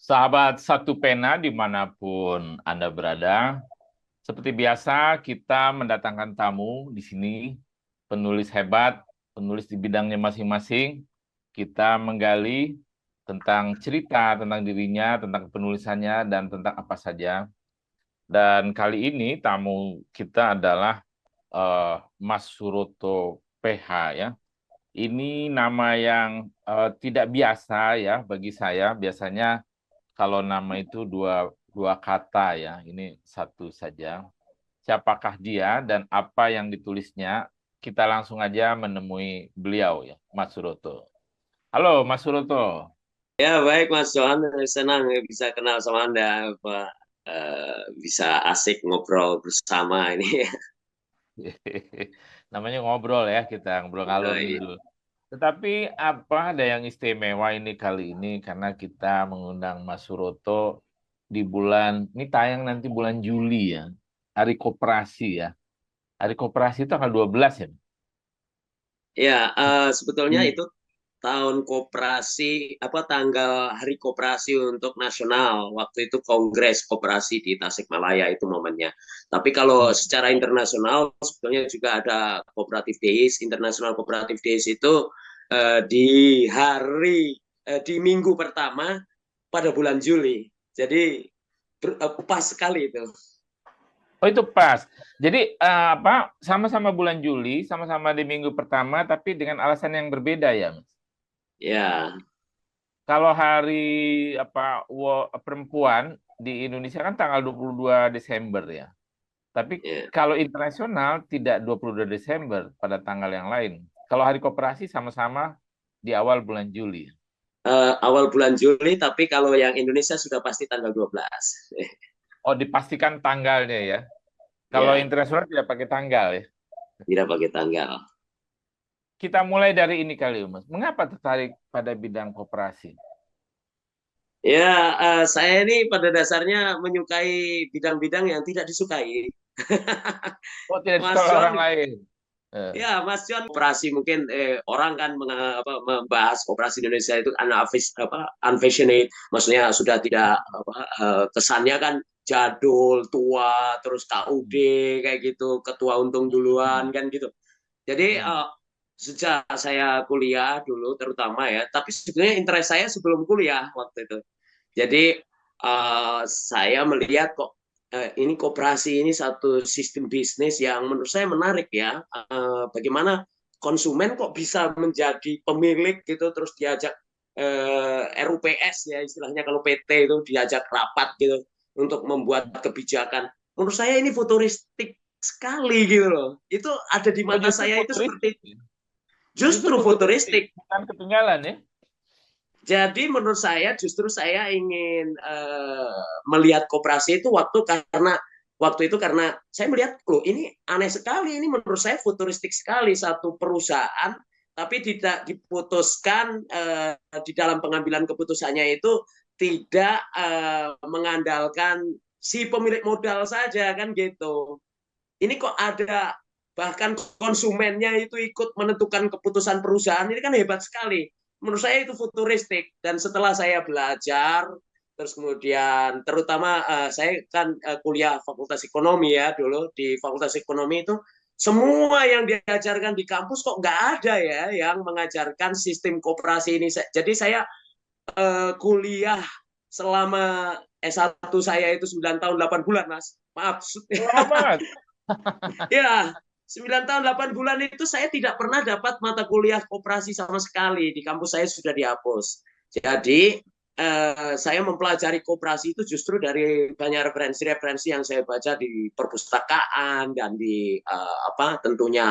Sahabat Satu Pena dimanapun Anda berada, seperti biasa kita mendatangkan tamu di sini, penulis hebat, penulis di bidangnya masing-masing. Kita menggali tentang cerita, tentang dirinya, tentang penulisannya, dan tentang apa saja. Dan kali ini tamu kita adalah Mas Suroto PH ya. Ini nama yang tidak biasa ya bagi saya. Biasanya kalau nama itu dua dua kata ya, ini satu saja. Siapakah dia dan apa yang ditulisnya? Kita langsung aja menemui beliau ya, Mas Suroto. Halo, Mas Suroto. Ya, baik Mas Johan, senang bisa kenal sama Anda, Pak. Bisa asik ngobrol bersama ini. Namanya ngobrol ya, kita ngobrol ngalor Oh, iya. ngidul. Tetapi apa ada yang istimewa ini kali ini karena kita mengundang Mas Suroto di bulan ini tayang nanti bulan Juli ya, Hari Koperasi ya. Hari Koperasi itu tanggal 12 ya. Ya, sebetulnya Hmm. itu tahun koperasi, apa tanggal Hari Koperasi untuk nasional. Waktu itu Kongres Koperasi di Tasikmalaya itu momennya. Tapi kalau Hmm. secara internasional sebetulnya juga ada Cooperative Days, International Cooperative Days itu di hari di minggu pertama pada bulan Juli. Jadi pas sekali itu. Oh itu pas. Jadi apa sama-sama bulan Juli, sama-sama di minggu pertama, tapi dengan alasan yang berbeda ya, Mas. Ya, Kalau hari apa perempuan di Indonesia kan tanggal 22 Desember ya. Tapi ya. kalau internasional tidak 22 Desember pada tanggal yang lain. Kalau hari koperasi sama-sama di awal bulan Juli. Awal bulan Juli, tapi kalau yang Indonesia sudah pasti tanggal 12. Oh, dipastikan tanggalnya ya. Kalau Ya, internasional tidak pakai tanggal ya. tidak pakai tanggal. Kita mulai dari ini kali, Mas. Mengapa tertarik pada bidang koperasi? Ya, saya ini pada dasarnya menyukai bidang-bidang yang tidak disukai. Oh, tidak Mas disukai orang John, lain. Eh, ya Mas John, operasi mungkin orang kan membahas operasi Indonesia itu unfashionate, maksudnya sudah tidak kesannya kan jadul, tua, terus KUD kayak gitu, ketua untung hmm, duluan kan gitu. Jadi hmm. sejak saya kuliah dulu terutama ya, tapi sebenarnya interest saya sebelum kuliah waktu itu. Jadi saya melihat kok ini koperasi ini satu sistem bisnis yang menurut saya menarik ya. Bagaimana konsumen kok bisa menjadi pemilik gitu terus diajak RUPS ya istilahnya kalau PT itu diajak rapat gitu untuk membuat kebijakan. Menurut saya ini futuristik sekali gitu loh. Itu ada di Oh, mata justru saya itu futuristik. seperti Ya? Justru justru futuristik, futuristik. bukan ketinggalan ya. Jadi menurut saya justru saya ingin melihat koperasi itu waktu itu karena saya melihat loh ini aneh sekali, ini menurut saya futuristik sekali satu perusahaan tapi tidak diputuskan di dalam pengambilan keputusannya itu tidak mengandalkan si pemilik modal saja kan gitu. Ini kok ada bahkan konsumennya itu ikut menentukan keputusan perusahaan, ini kan hebat sekali. Menurut saya itu futuristik. Dan setelah saya belajar, terus kemudian terutama saya kan kuliah Fakultas Ekonomi ya dulu, di Fakultas Ekonomi itu semua yang diajarkan di kampus kok nggak ada ya yang mengajarkan sistem koperasi ini. Jadi saya kuliah selama S1 saya itu 9 tahun 8 bulan, Mas. Maaf. Lama banget. Ya, 9 tahun 8 bulan itu saya tidak pernah dapat mata kuliah koperasi sama sekali. Di kampus saya sudah dihapus. Jadi saya mempelajari koperasi itu justru dari banyak referensi-referensi yang saya baca di perpustakaan dan di apa tentunya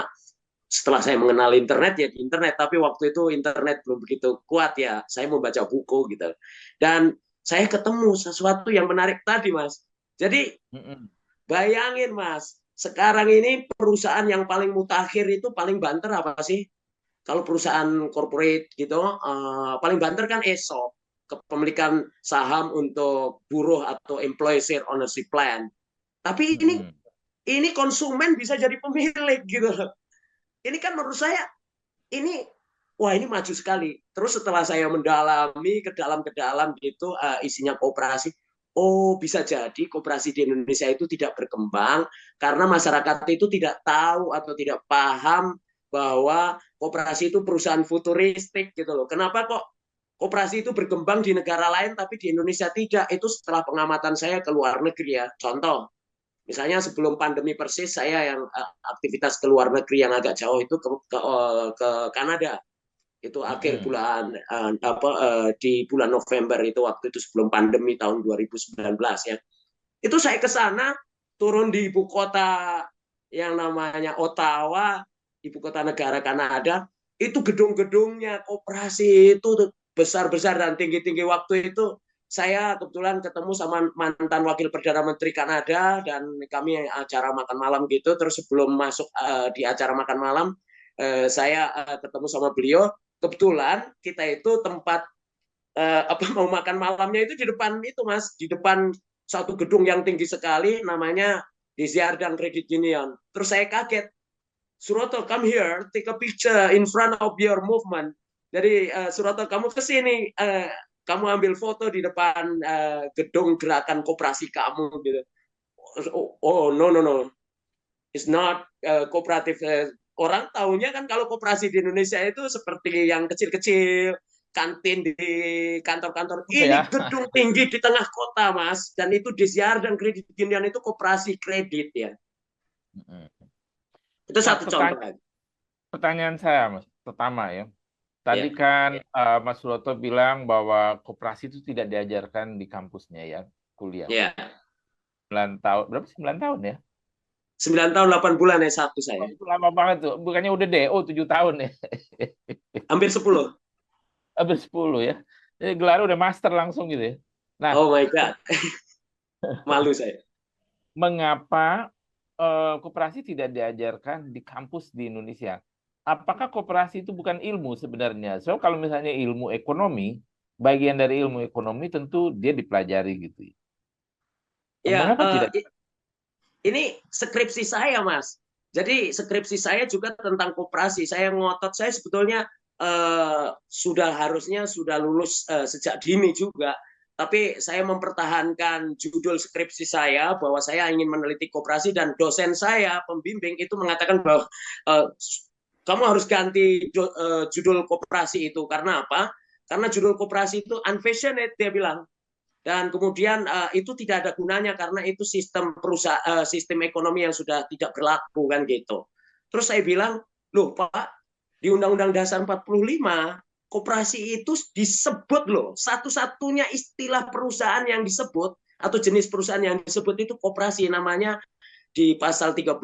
setelah saya mengenal internet ya di internet, tapi waktu itu internet belum begitu kuat ya. Saya membaca buku gitu. Dan saya ketemu sesuatu yang menarik tadi, Mas. Jadi Mm-mm. bayangin Mas, sekarang ini perusahaan yang paling mutakhir itu paling banter apa sih? Kalau perusahaan corporate gitu, paling banter kan ESOP, kepemilikan saham untuk buruh atau employee share ownership plan. Tapi Mm-mm. ini konsumen bisa jadi pemilik gitu. Ini kan menurut saya ini wah ini maju sekali. Terus setelah saya mendalami ke dalam gitu isinya koperasi, oh bisa jadi koperasi di Indonesia itu tidak berkembang karena masyarakat itu tidak tahu atau tidak paham bahwa koperasi itu perusahaan futuristik gitu loh. Kenapa kok koperasi itu berkembang di negara lain tapi di Indonesia tidak? Itu setelah pengamatan saya ke luar negeri ya. Contoh, misalnya sebelum pandemi persis saya yang aktivitas ke luar negeri yang agak jauh itu ke Kanada itu akhir Mm-mm. bulan di bulan November itu waktu itu sebelum pandemi tahun 2019 ya. Itu saya ke sana turun di ibu kota yang namanya Ottawa, ibu kota negara Kanada, itu gedung-gedungnya koperasi itu besar-besar dan tinggi-tinggi. Waktu itu saya kebetulan ketemu sama mantan wakil perdana menteri Kanada dan kami acara makan malam gitu. Terus sebelum masuk di acara makan malam saya ketemu sama beliau. Kebetulan kita itu tempat mau makan malamnya itu di depan itu Mas, di depan satu gedung yang tinggi sekali namanya Desjardins Credit Union. Terus saya kaget, Suroto come here, take a picture in front of your movement. Jadi Suroto kamu ke sini, kamu ambil foto di depan gedung gerakan koperasi kamu gitu. Oh no no no, it's not kooperatif. Orang tahunya kan kalau koperasi di Indonesia itu seperti yang kecil-kecil, kantin di kantor-kantor. Oh ya. Ini gedung tinggi di tengah kota, Mas. Dan itu DCR dan Kredit Union itu koperasi kredit ya. Mm-mm. Itu Nah, satu contoh. pertanyaan saya, Mas, pertama ya. Tadi Ya, kan Mas Suroto bilang bahwa koperasi itu tidak diajarkan di kampusnya ya, kuliah. ya. 9 tahun, berapa? 9 tahun ya? 9 tahun 8 bulan ya satu Oh, saya. itu lama banget tuh. Bukannya udah DO 7 tahun ya? Hampir 10. Habis 10 ya. Jadi gelar udah master langsung gitu ya. Nah, Oh my God. Malu saya. mengapa koperasi tidak diajarkan di kampus di Indonesia? Apakah koperasi itu bukan ilmu sebenarnya? So, kalau misalnya ilmu ekonomi, bagian dari ilmu ekonomi tentu dia dipelajari gitu. Ya, Mengapa tidak? ini skripsi saya, Mas. Jadi skripsi saya juga tentang koperasi. Saya ngotot, saya sebetulnya sudah lulus sejak dini juga. Tapi saya mempertahankan judul skripsi saya bahwa saya ingin meneliti koperasi dan dosen saya pembimbing itu mengatakan bahwa uh, kamu harus ganti judul koperasi itu karena apa? Karena judul koperasi itu unfashionate dia bilang dan kemudian itu tidak ada gunanya karena itu sistem perusahaan sistem ekonomi yang sudah tidak berlaku kan gitu. Terus saya bilang, loh Pak, di Undang-Undang Dasar 45 koperasi itu disebut loh satu-satunya istilah perusahaan yang disebut atau jenis perusahaan yang disebut itu koperasi namanya di pasal 33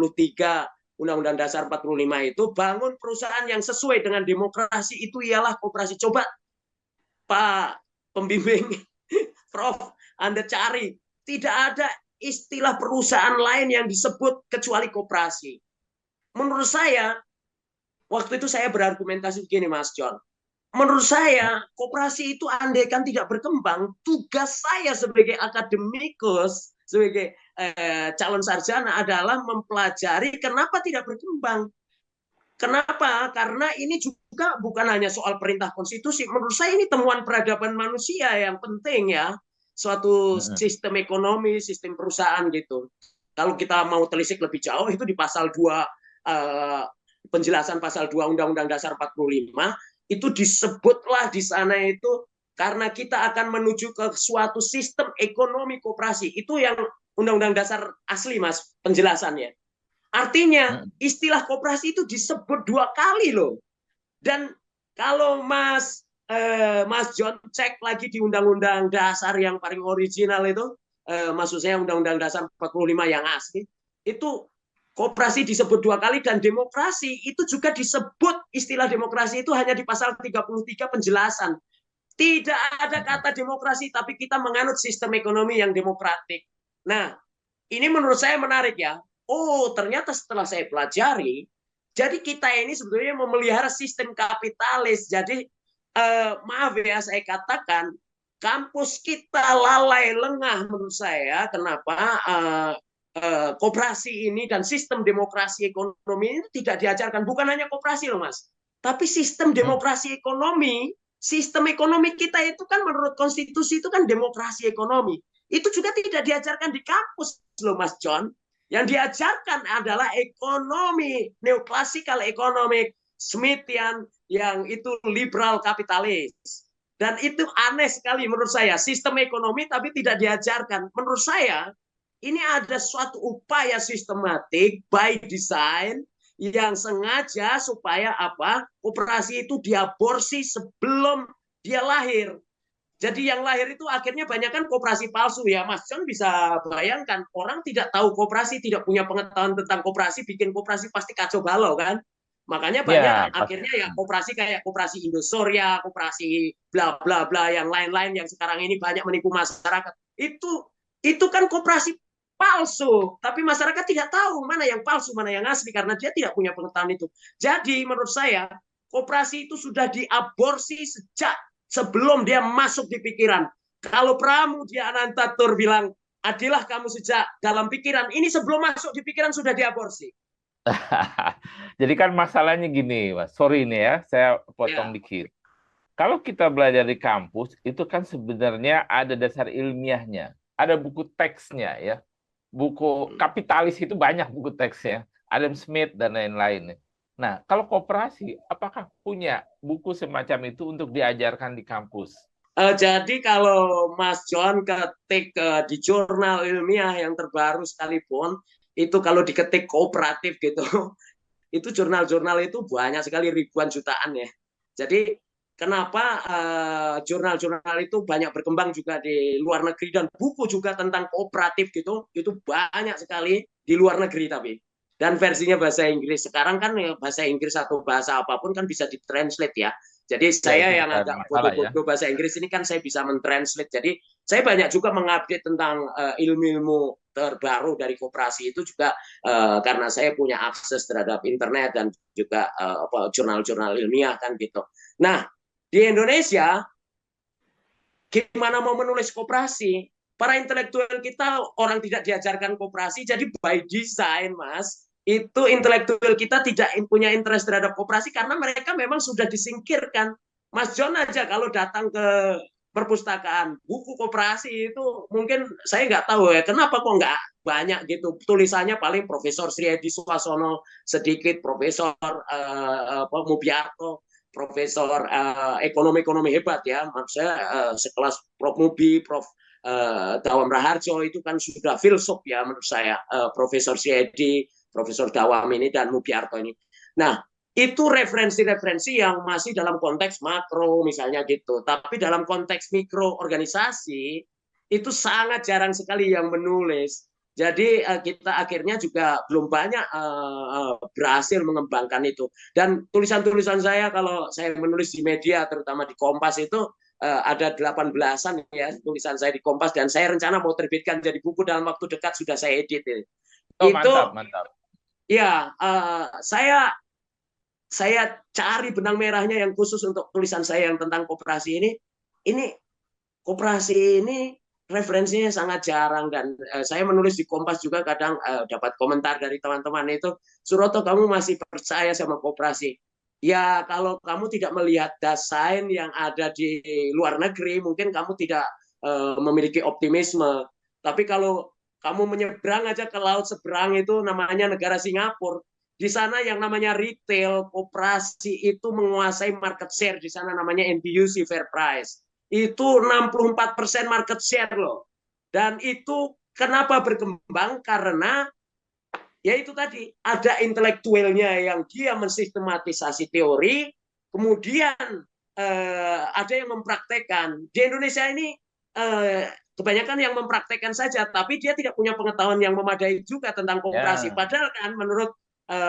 Undang-Undang Dasar 45 itu bangun perusahaan yang sesuai dengan demokrasi itu ialah koperasi. Coba Pak pembimbing Prof, Anda cari. Tidak ada istilah perusahaan lain yang disebut kecuali koperasi. Menurut saya, waktu itu saya berargumentasi begini, Mas John. Menurut saya, koperasi itu andaikan tidak berkembang, tugas saya sebagai akademikus, sebagai calon sarjana adalah mempelajari kenapa tidak berkembang. Kenapa? Karena ini juga bukan hanya soal perintah konstitusi. Menurut saya ini temuan peradaban manusia yang penting ya. Suatu sistem ekonomi, sistem perusahaan gitu. Kalau kita mau telisik lebih jauh itu di pasal 2 penjelasan pasal 2 Undang-Undang Dasar 45 itu disebutlah di sana itu karena kita akan menuju ke suatu sistem ekonomi koperasi. Itu yang Undang-Undang Dasar asli Mas penjelasannya. Artinya istilah koperasi itu disebut 2 kali loh. Dan kalau Mas John cek lagi di Undang-Undang Dasar yang paling original itu, maksud saya Undang-Undang Dasar 45 yang asli, itu koperasi disebut 2 kali dan demokrasi itu juga disebut istilah demokrasi itu hanya di pasal 33 penjelasan. Tidak ada kata demokrasi, tapi kita menganut sistem ekonomi yang demokratik. Nah, ini menurut saya menarik ya. Oh, ternyata setelah saya pelajari, jadi kita ini sebetulnya memelihara sistem kapitalis. Jadi maaf ya saya katakan, kampus kita lalai lengah menurut saya. Kenapa? Koperasi ini dan sistem demokrasi ekonomi ini tidak diajarkan. Bukan hanya koperasi loh mas. Tapi sistem demokrasi ekonomi, sistem ekonomi kita itu kan menurut konstitusi itu kan demokrasi ekonomi. Itu juga tidak diajarkan di kampus loh Mas John. Yang diajarkan adalah ekonomi, neoclassical economic, Smithian, yang itu liberal kapitalis. Dan itu aneh sekali menurut saya. Sistem ekonomi tapi tidak diajarkan. Menurut saya, ini ada suatu upaya sistematik by design yang sengaja supaya apa? Koperasi itu diaborsi sebelum dia lahir. Jadi yang lahir itu akhirnya banyak kan koperasi palsu ya, Mas John bisa bayangkan orang tidak tahu koperasi, tidak punya pengetahuan tentang koperasi, bikin koperasi pasti kacau balau kan. Makanya banyak Ya, akhirnya ya koperasi kayak koperasi Indosuria, koperasi bla bla bla yang lain-lain yang sekarang ini banyak menipu masyarakat. Itu kan koperasi palsu, tapi masyarakat tidak tahu mana yang palsu, mana yang asli karena dia tidak punya pengetahuan itu. Jadi menurut saya koperasi itu sudah diaborsi sejak sebelum dia masuk di pikiran. Kalau Pramudia Anantatur bilang, adilah kamu sejak dalam pikiran, ini sebelum masuk di pikiran sudah diaborsi. jadi kan masalahnya gini, Mas. Sorry ini ya, saya potong Ya. dikit. Kalau kita belajar di kampus, itu kan sebenarnya ada dasar ilmiahnya, ada buku teksnya ya. Buku kapitalis itu banyak buku teksnya, Adam Smith dan lain-lain. Nah, kalau koperasi, apakah punya buku semacam itu untuk diajarkan di kampus? Jadi kalau Mas John ketik di jurnal ilmiah yang terbaru sekalipun, itu kalau diketik kooperatif gitu, itu jurnal-jurnal itu banyak sekali ribuan jutaan ya. Jadi kenapa jurnal-jurnal itu banyak berkembang juga di luar negeri dan buku juga tentang kooperatif gitu, itu banyak sekali di luar negeri tapi. Dan versinya bahasa Inggris. Sekarang kan bahasa Inggris atau bahasa apapun kan bisa ditranslate ya. Jadi Ya, saya itu yang bukan agak masalah ya. bodoh-bodoh bahasa Inggris ini kan saya bisa mentranslate. Jadi saya banyak juga mengupdate tentang ilmu-ilmu terbaru dari koperasi itu juga karena saya punya akses terhadap internet dan juga jurnal-jurnal ilmiah kan gitu. Nah, di Indonesia gimana mau menulis koperasi? Para intelektual kita orang tidak diajarkan koperasi, jadi by design, Mas, itu intelektual kita tidak punya interest terhadap koperasi karena mereka memang sudah disingkirkan. Mas John aja kalau datang ke perpustakaan buku koperasi itu mungkin saya nggak tahu ya kenapa kok nggak banyak gitu tulisannya paling Profesor Sri Edi Suwasono sedikit Profesor Mubiarto Profesor ekonomi hebat ya, maksudnya sekelas Prof Mubi, Prof Dawam Raharjo itu kan sudah filsuf ya menurut saya, Profesor Syedi, Profesor Dawam ini dan Mubiarto ini. Nah itu referensi-referensi yang masih dalam konteks makro misalnya gitu, tapi dalam konteks mikro organisasi itu sangat jarang sekali yang menulis. Jadi kita akhirnya juga belum banyak berhasil mengembangkan itu. Dan tulisan-tulisan saya kalau saya menulis di media, terutama di Kompas itu ada 18-an ya tulisan saya di Kompas dan saya rencana mau terbitkan jadi buku dalam waktu dekat sudah saya edit. Oh, Itu mantap, mantap. ya saya cari benang merahnya yang khusus untuk tulisan saya yang tentang koperasi ini. Ini koperasi ini referensinya sangat jarang dan saya menulis di Kompas juga kadang dapat komentar dari teman-teman itu, Suroto kamu masih percaya sama koperasi? Ya kalau kamu tidak melihat desain yang ada di luar negeri, mungkin kamu tidak memiliki optimisme. Tapi kalau kamu menyeberang aja ke laut seberang itu namanya negara Singapura. Di sana yang namanya retail, koperasi itu menguasai market share. Di sana namanya NBUC, fair price itu 64% market share loh. Dan itu kenapa berkembang? Karena ya itu tadi ada intelektualnya yang dia mensistematisasi teori, kemudian ada yang mempraktekkan. Di Indonesia ini kebanyakan yang mempraktekkan saja, tapi dia tidak punya pengetahuan yang memadai juga tentang koperasi. Ya, Padahal kan menurut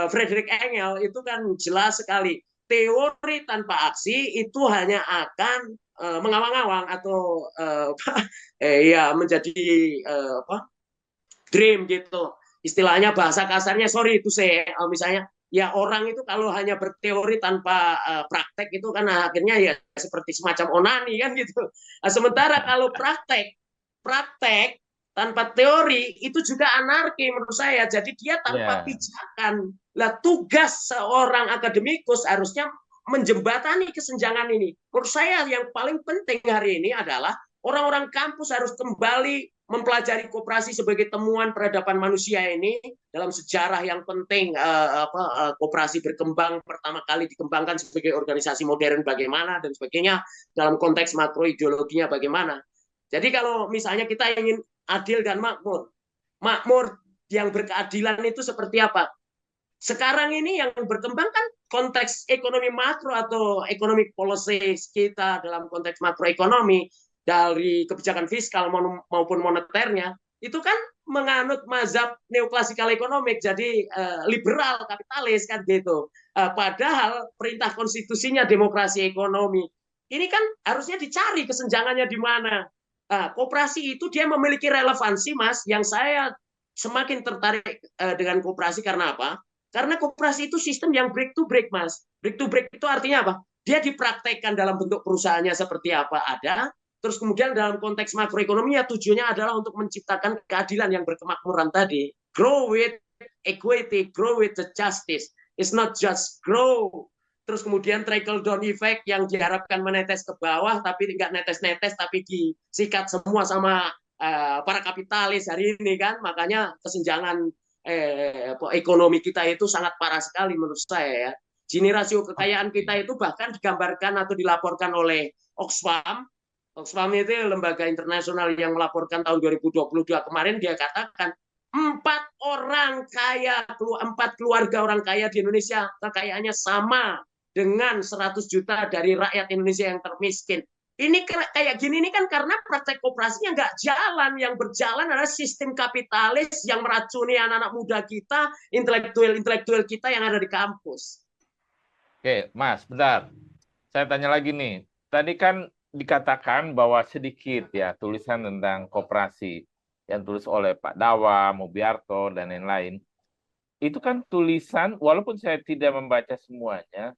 Friedrich Engel itu kan jelas sekali teori tanpa aksi itu hanya akan mengawang-awang atau ya menjadi dream gitu. Istilahnya bahasa kasarnya sorry itu saya misalnya ya orang itu kalau hanya berteori tanpa praktek itu kan akhirnya ya seperti semacam onani kan gitu. Nah, sementara kalau praktek tanpa teori itu juga anarki menurut saya. Jadi dia tanpa ya. pijakan. Lah tugas seorang akademikus harusnya menjembatani kesenjangan ini. Menurut saya yang paling penting hari ini adalah orang-orang kampus harus kembali mempelajari koperasi sebagai temuan peradaban manusia ini dalam sejarah yang penting. Koperasi berkembang pertama kali dikembangkan sebagai organisasi modern bagaimana dan sebagainya, dalam konteks makro ideologinya bagaimana. Jadi kalau misalnya kita ingin adil dan makmur, makmur yang berkeadilan itu seperti apa? Sekarang ini yang berkembang kan konteks ekonomi makro atau ekonomi policy kita dalam konteks makroekonomi, dari kebijakan fiskal maupun moneternya, itu kan menganut mazhab neoklasikal ekonomik, jadi liberal kapitalis kan gitu. Padahal perintah konstitusinya demokrasi ekonomi. Ini kan harusnya dicari kesenjangannya di mana. Koperasi itu dia memiliki relevansi, Mas, yang saya semakin tertarik dengan koperasi karena apa? Karena koperasi itu sistem yang break to break, Mas. Break to break itu artinya apa? Dia dipraktekkan dalam bentuk perusahaannya seperti apa ada, terus kemudian dalam konteks makroekonominya tujuannya adalah untuk menciptakan keadilan yang berkemakmuran tadi. Grow with equity, grow with the justice. It's not just grow. Terus kemudian trickle down effect yang diharapkan menetes ke bawah, tapi nggak netes-netes, tapi disikat semua sama para kapitalis hari ini kan. Makanya kesenjangan ekonomi kita itu sangat parah sekali menurut saya ya. Gini rasio kekayaan kita itu bahkan digambarkan atau dilaporkan oleh Oxfam. Oxfam itu lembaga internasional yang melaporkan tahun 2022 kemarin, dia katakan 4 keluarga orang kaya di Indonesia kekayaannya sama dengan 100 juta dari rakyat Indonesia yang termiskin. Ini kayak gini ini kan karena praktek koperasinya nggak jalan. Yang berjalan adalah sistem kapitalis yang meracuni anak-anak muda kita, intelektual kita yang ada di kampus. Oke, Mas, bentar. Saya tanya lagi nih. Tadi kan dikatakan bahwa sedikit ya tulisan tentang koperasi yang tulis oleh Pak Dawa, Mubiarto, dan lain-lain. Itu kan tulisan, walaupun saya tidak membaca semuanya,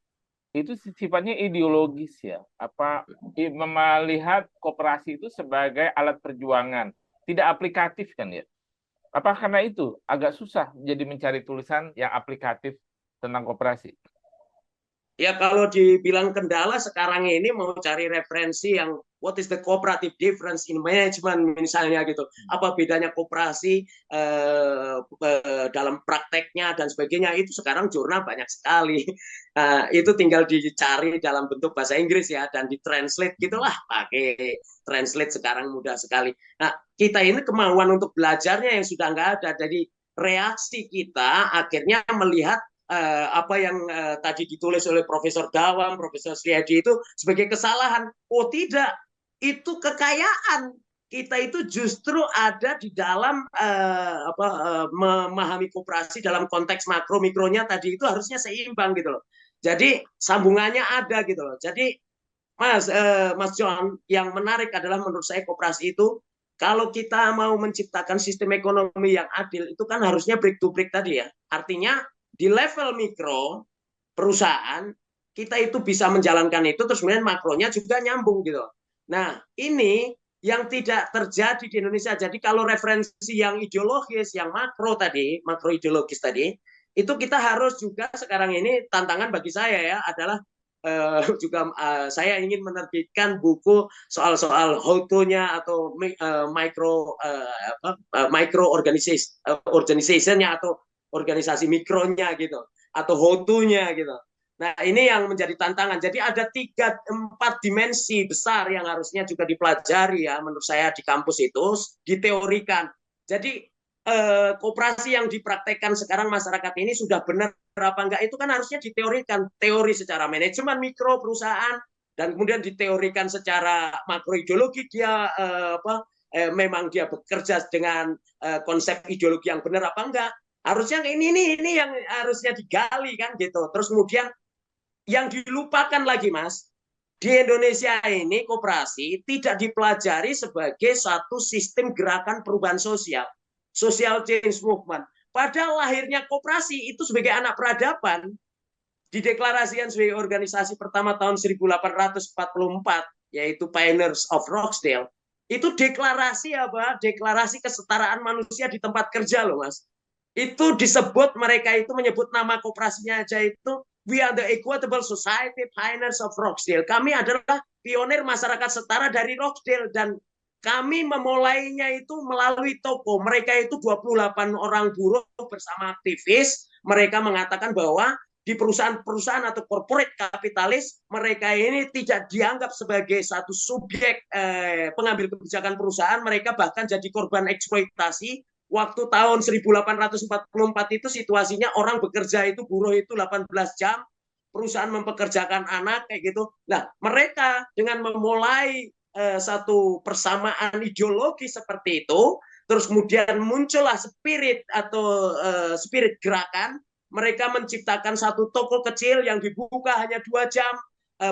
itu sifatnya ideologis ya. Melihat koperasi itu sebagai alat perjuangan, tidak aplikatif kan ya. Apa karena itu agak susah jadi mencari tulisan yang aplikatif tentang koperasi? Ya kalau dibilang kendala sekarang ini mau cari referensi yang what is the cooperative difference in management misalnya gitu. Apa bedanya koperasi dalam prakteknya dan sebagainya, itu sekarang jurnal banyak sekali. Itu tinggal dicari dalam bentuk bahasa Inggris ya dan ditranslate gitulah, pakai translate sekarang mudah sekali. Nah, kita ini kemauan untuk belajarnya yang sudah nggak ada. Jadi reaksi kita akhirnya melihat apa yang tadi ditulis oleh Profesor Dawam, Profesor Sriyadi itu sebagai kesalahan. Oh tidak, itu kekayaan. Kita itu justru ada di dalam memahami koperasi dalam konteks makro mikronya tadi itu harusnya seimbang gitu loh. Jadi sambungannya ada gitu loh. Jadi Mas John, yang menarik adalah menurut saya koperasi itu kalau kita mau menciptakan sistem ekonomi yang adil itu kan harusnya break to break tadi ya. Artinya di level mikro perusahaan kita itu bisa menjalankan itu, terus kemudian makronya juga nyambung gitu. Nah ini yang tidak terjadi di Indonesia. Jadi kalau referensi yang ideologis, yang makro tadi, makro ideologis tadi, itu kita harus juga sekarang ini tantangan bagi saya ya adalah juga saya ingin menerbitkan buku soal-soal how-to-nya atau micro organization-nya atau organisasi mikronya gitu, atau how-to-nya gitu. Nah ini yang menjadi tantangan. Jadi ada 3-4 dimensi besar yang harusnya juga dipelajari ya menurut saya di kampus itu, diteorikan. Jadi koperasi yang dipraktekkan sekarang masyarakat ini sudah benar apa enggak, itu kan harusnya diteorikan. Teori secara manajemen mikro perusahaan, dan kemudian diteorikan secara makroideologi dia memang dia bekerja dengan konsep ideologi yang benar apa enggak. Harusnya ini yang harusnya digali kan gitu. Terus kemudian yang dilupakan lagi Mas, di Indonesia ini koperasi tidak dipelajari sebagai satu sistem gerakan perubahan sosial, social change movement. Padahal lahirnya koperasi itu sebagai anak peradaban, dideklarasikan sebagai organisasi pertama tahun 1844, yaitu Pioneers of Rochdale. Itu deklarasi apa? Deklarasi kesetaraan manusia di tempat kerja loh Mas. Itu disebut, mereka itu menyebut nama koperasinya aja itu We are the Equitable Society Pioneers of Rochdale. Kami adalah pionir masyarakat setara dari Rochdale, dan kami memulainya itu melalui toko. Mereka itu 28 orang buruh bersama aktivis. Mereka mengatakan bahwa di perusahaan-perusahaan atau corporate kapitalis, mereka ini tidak dianggap sebagai satu subjek pengambil kebijakan perusahaan. Mereka bahkan jadi korban eksploitasi. Waktu tahun 1844 itu situasinya orang bekerja itu, buruh itu 18 jam, perusahaan mempekerjakan anak kayak gitu. Nah, mereka dengan memulai satu persamaan ideologi seperti itu, terus kemudian muncullah spirit atau spirit gerakan. Mereka menciptakan satu toko kecil yang dibuka hanya 2 jam.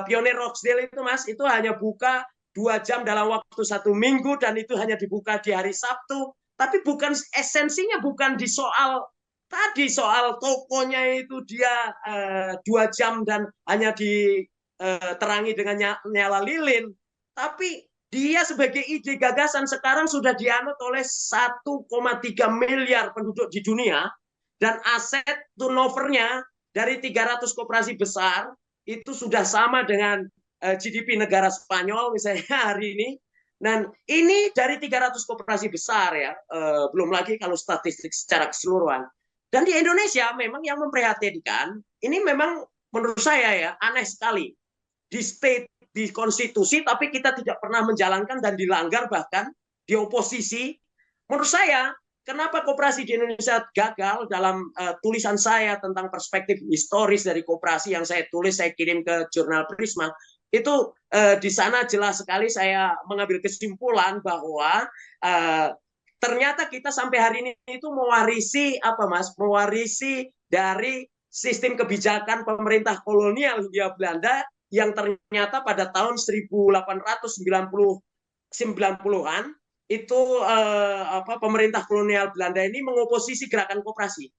Pionir Rochdale itu, Mas, itu hanya buka 2 jam dalam waktu 1 minggu, dan itu hanya dibuka di hari Sabtu. Tapi bukan esensinya, bukan di soal tadi, soal tokonya itu dia 2 jam dan hanya diterangi dengan nyala lilin. Tapi dia sebagai ide gagasan sekarang sudah dianut oleh 1,3 miliar penduduk di dunia, dan aset turnovernya dari 300 koperasi besar itu sudah sama dengan GDP negara Spanyol misalnya hari ini. Dan ini dari 300 koperasi besar ya, belum lagi kalau statistik secara keseluruhan. Dan di Indonesia memang yang memprihatinkan, ini memang menurut saya ya aneh sekali. Di state, di konstitusi, tapi kita tidak pernah menjalankan dan dilanggar, bahkan di oposisi. Menurut saya, kenapa koperasi di Indonesia gagal dalam tulisan saya tentang perspektif historis dari koperasi yang saya tulis, saya kirim ke jurnal Prisma, itu di sana jelas sekali saya mengambil kesimpulan bahwa ternyata kita sampai hari ini itu mewarisi apa, Mas? Mewarisi dari sistem kebijakan pemerintah kolonial Hindia Belanda yang ternyata pada tahun 1890-an itu pemerintah kolonial Belanda ini mengoposisi gerakan koperasi.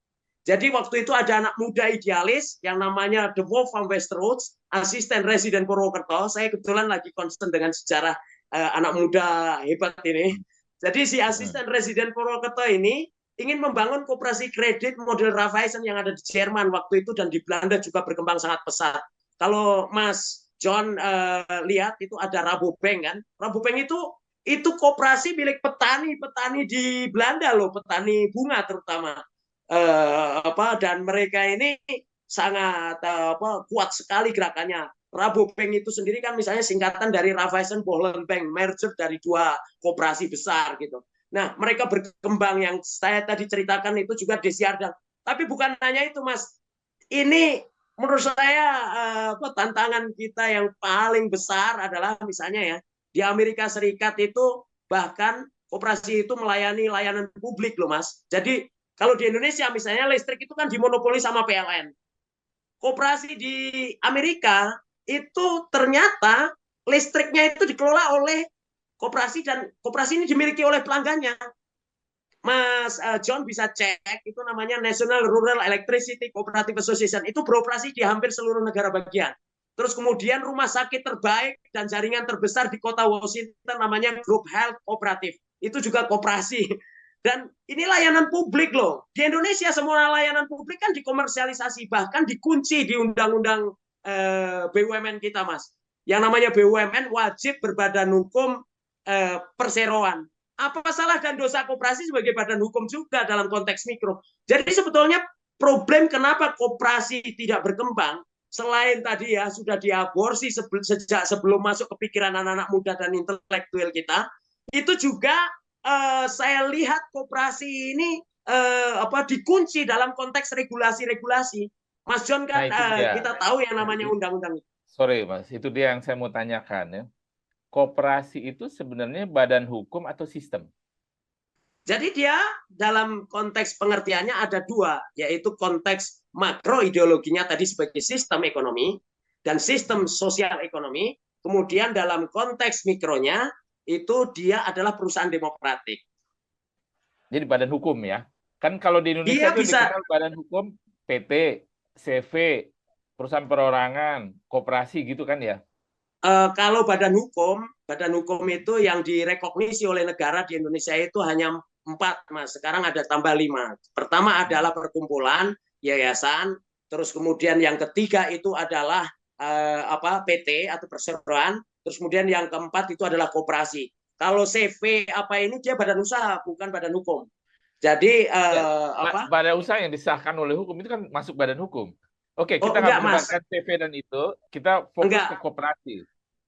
Jadi waktu itu ada anak muda idealis yang namanya De Wolf van Westerhout, asisten residen Purwokerto. Saya kebetulan lagi concern dengan sejarah anak muda hebat ini. Jadi si asisten residen Purwokerto ini ingin membangun koperasi kredit model Raiffeisen yang ada di Jerman waktu itu, dan di Belanda juga berkembang sangat pesat. Kalau Mas John lihat itu ada Rabobank kan. Rabobank itu koperasi milik petani di Belanda loh, petani bunga terutama. Dan mereka ini sangat kuat sekali gerakannya. Rabobank itu sendiri kan misalnya singkatan dari Raiffeisen Bohlen Bank, merger dari 2 koperasi besar gitu. Nah, mereka berkembang yang saya tadi ceritakan itu juga Desiardan. Tapi bukan hanya itu, Mas. Ini menurut saya tantangan kita yang paling besar adalah misalnya ya, di Amerika Serikat itu bahkan koperasi itu melayani layanan publik loh, Mas. Jadi kalau di Indonesia misalnya listrik itu kan dimonopoli sama PLN. Koperasi di Amerika itu ternyata listriknya itu dikelola oleh koperasi, dan koperasi ini dimiliki oleh pelanggannya. Mas John bisa cek, itu namanya National Rural Electricity Cooperative Association. Itu beroperasi di hampir seluruh negara bagian. Terus kemudian rumah sakit terbaik dan jaringan terbesar di kota Washington namanya Group Health Cooperative. Itu juga koperasi. Dan ini layanan publik loh. Di Indonesia semua layanan publik kan dikomersialisasi, bahkan dikunci di undang-undang BUMN kita, Mas. Yang namanya BUMN wajib berbadan hukum perseroan. Apa salah dan dosa koperasi sebagai badan hukum juga dalam konteks mikro. Jadi sebetulnya problem kenapa koperasi tidak berkembang, selain tadi ya sudah diaborsi sejak sebelum masuk ke pikiran anak-anak muda dan intelektual kita, itu juga saya lihat koperasi ini dikunci dalam konteks regulasi-regulasi. Mas John kan kita tahu yang namanya undang-undang. Sorry Mas, itu dia yang saya mau tanyakan ya. Koperasi itu sebenarnya badan hukum atau sistem? Jadi dia dalam konteks pengertiannya ada 2, yaitu konteks makro ideologinya tadi sebagai sistem ekonomi dan sistem sosial ekonomi. Kemudian dalam konteks mikronya itu dia adalah perusahaan demokratik. Jadi badan hukum ya. Kan kalau di Indonesia itu dikenal badan hukum PT, CV, perusahaan perorangan, koperasi gitu kan ya. Kalau badan hukum itu yang direkognisi oleh negara di Indonesia itu hanya 4, Mas. Sekarang ada tambah 5. Pertama adalah perkumpulan, yayasan, terus kemudian yang ketiga itu adalah PT atau perseroan, terus kemudian yang keempat itu adalah koperasi. Kalau CV apa ini dia badan usaha bukan badan hukum. Jadi Ya, badan usaha yang disahkan oleh hukum itu kan masuk badan hukum. Oke, kita nggak enggak Mas, mendebatkan CV dan itu, kita fokus ke enggak koperasi.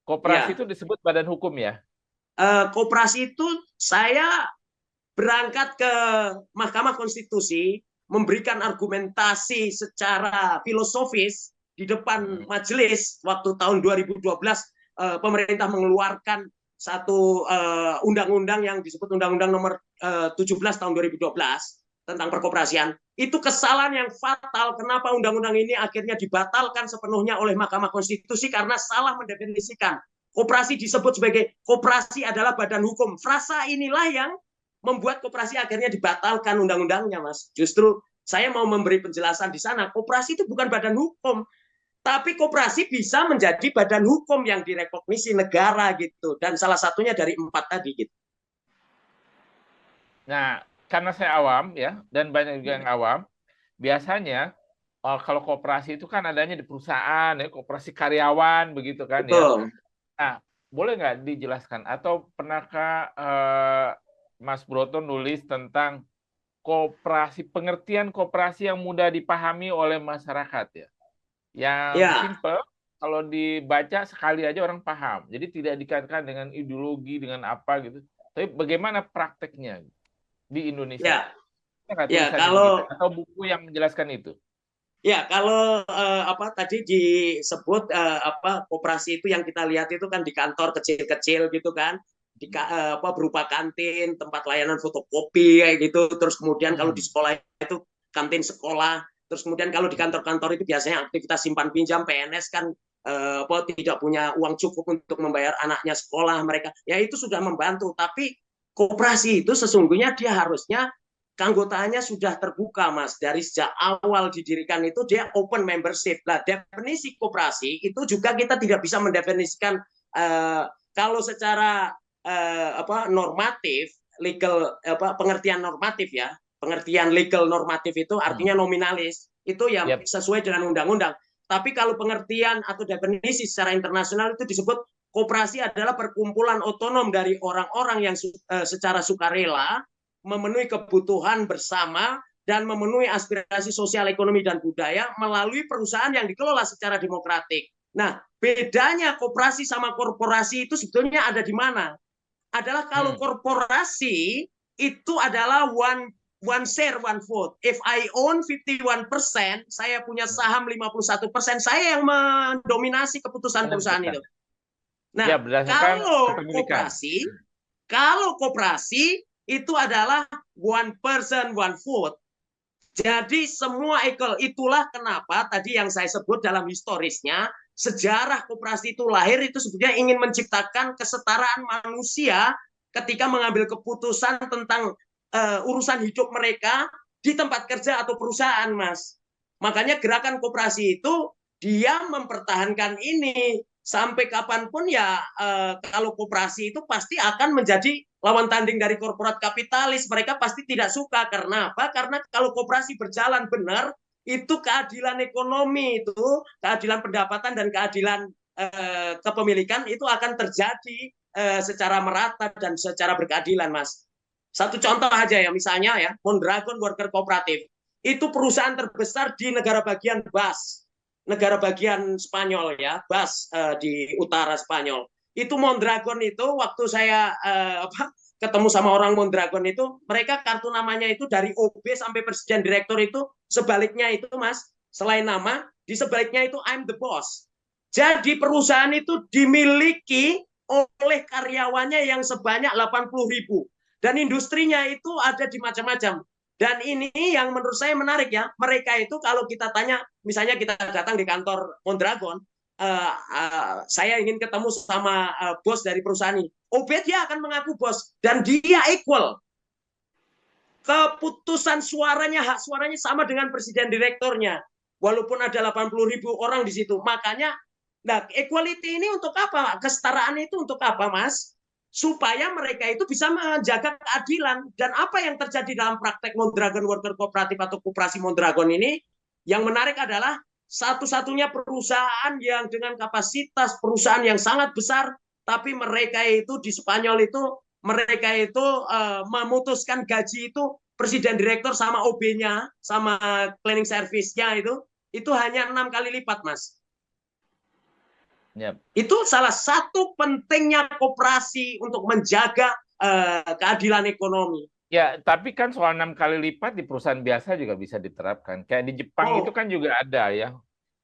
Koperasi ya. itu disebut badan hukum ya. Koperasi itu saya berangkat ke Mahkamah Konstitusi memberikan argumentasi secara filosofis di depan Hmm. majelis waktu tahun 2012 pemerintah mengeluarkan satu undang-undang yang disebut Undang-Undang Nomor 17 tahun 2012 tentang perkoperasian. Itu kesalahan yang fatal. Kenapa undang-undang ini akhirnya dibatalkan sepenuhnya oleh Mahkamah Konstitusi karena salah mendefinisikan. Koperasi disebut sebagai koperasi adalah badan hukum. Frasa inilah yang membuat koperasi akhirnya dibatalkan undang-undangnya, Mas. Justru saya mau memberi penjelasan di sana. Koperasi itu bukan badan hukum, tapi koperasi bisa menjadi badan hukum yang direkognisi negara gitu. Dan salah satunya dari 4 tadi gitu. Nah, karena saya awam ya, dan banyak juga yang awam, biasanya kalau koperasi itu kan adanya di perusahaan ya, koperasi karyawan begitu kan ya. Betul. Nah, boleh nggak dijelaskan atau pernahkah Mas Broto nulis tentang koperasi, pengertian koperasi yang mudah dipahami oleh masyarakat ya, yang Ya, simple, kalau dibaca sekali aja orang paham. Jadi tidak dikaitkan dengan ideologi, dengan apa gitu. Tapi bagaimana prakteknya di Indonesia? ya, Ada nggak ya. tulisannya begitu? Kalau Atau buku yang menjelaskan itu? apa tadi disebut koperasi itu yang kita lihat itu kan di kantor kecil-kecil gitu kan, apa berupa kantin, tempat layanan fotokopi kayak gitu. Terus kemudian kalau di Hmm. sekolah itu kantin sekolah. Terus kemudian kalau di kantor-kantor itu biasanya aktivitas simpan pinjam PNS kan tidak punya uang cukup untuk membayar anaknya sekolah mereka. Ya itu sudah membantu. Tapi koperasi itu sesungguhnya dia harusnya keanggotaannya sudah terbuka, Mas. Dari sejak awal didirikan itu dia open membership. Nah, definisi koperasi itu juga kita tidak bisa mendefinisikan kalau secara normatif, legal pengertian normatif ya. Pengertian legal normatif itu Hmm. artinya nominalis. Itu ya Yep. sesuai dengan undang-undang. Tapi kalau pengertian atau definisi secara internasional itu disebut koperasi adalah perkumpulan otonom dari orang-orang yang secara sukarela memenuhi kebutuhan bersama dan memenuhi aspirasi sosial, ekonomi, dan budaya melalui perusahaan yang dikelola secara demokratik. Nah, bedanya koperasi sama korporasi itu sebetulnya ada di mana? Adalah kalau Hmm. korporasi itu adalah one share, one vote. If I own 51%, saya punya Hmm. saham 51%, saya yang mendominasi keputusan perusahaan itu. Menentukan. Ya, Nah, berdasarkan kalau kepemilikan. koperasi, kalau koperasi itu adalah one person, one vote. Jadi semua equal. Itulah kenapa tadi yang saya sebut dalam historisnya, sejarah koperasi itu lahir itu sebenarnya ingin menciptakan kesetaraan manusia ketika mengambil keputusan tentang urusan hidup mereka di tempat kerja atau perusahaan, Mas. Makanya gerakan koperasi itu dia mempertahankan ini sampai kapanpun ya kalau koperasi itu pasti akan menjadi lawan tanding dari korporat kapitalis. Mereka pasti tidak suka. Karena apa? Karena kalau koperasi berjalan benar, itu keadilan ekonomi, itu keadilan pendapatan dan keadilan kepemilikan itu akan terjadi secara merata dan secara berkeadilan, Mas. Satu contoh aja ya, misalnya ya, Mondragon Worker Cooperative. Itu perusahaan terbesar di negara bagian Bas, negara bagian Spanyol ya, Bas di utara Spanyol. Itu Mondragon itu waktu saya ketemu sama orang Mondragon itu, mereka kartu namanya itu dari OB sampai presiden direktur itu sebaliknya itu, Mas. Selain nama, di sebaliknya itu I'm the boss. Jadi perusahaan itu dimiliki oleh karyawannya yang sebanyak 80.000 dan industrinya itu ada di macam-macam. Dan ini yang menurut saya menarik ya. Mereka itu kalau kita tanya, misalnya kita datang di kantor Mondragon, saya ingin ketemu sama bos dari perusahaan ini. Obed dia akan mengaku bos dan dia equal. Keputusan suaranya, hak suaranya sama dengan presiden direkturnya. Walaupun ada 80.000 orang di situ. Makanya, nah equality ini untuk apa? Kesetaraan itu untuk apa, Mas? Supaya mereka itu bisa menjaga keadilan. Dan apa yang terjadi dalam praktek Mondragon Worker Cooperative atau Koperasi Mondragon ini, Yang menarik adalah satu-satunya perusahaan yang dengan kapasitas perusahaan yang sangat besar, tapi mereka itu di Spanyol itu mereka itu memutuskan gaji itu presiden direktur sama OB-nya sama cleaning service-nya itu hanya 6 kali lipat, Mas. Yep. Itu salah satu pentingnya koperasi untuk menjaga keadilan ekonomi. Ya, tapi kan soal 6 kali lipat di perusahaan biasa juga bisa diterapkan. Kayak di Jepang itu kan juga ada ya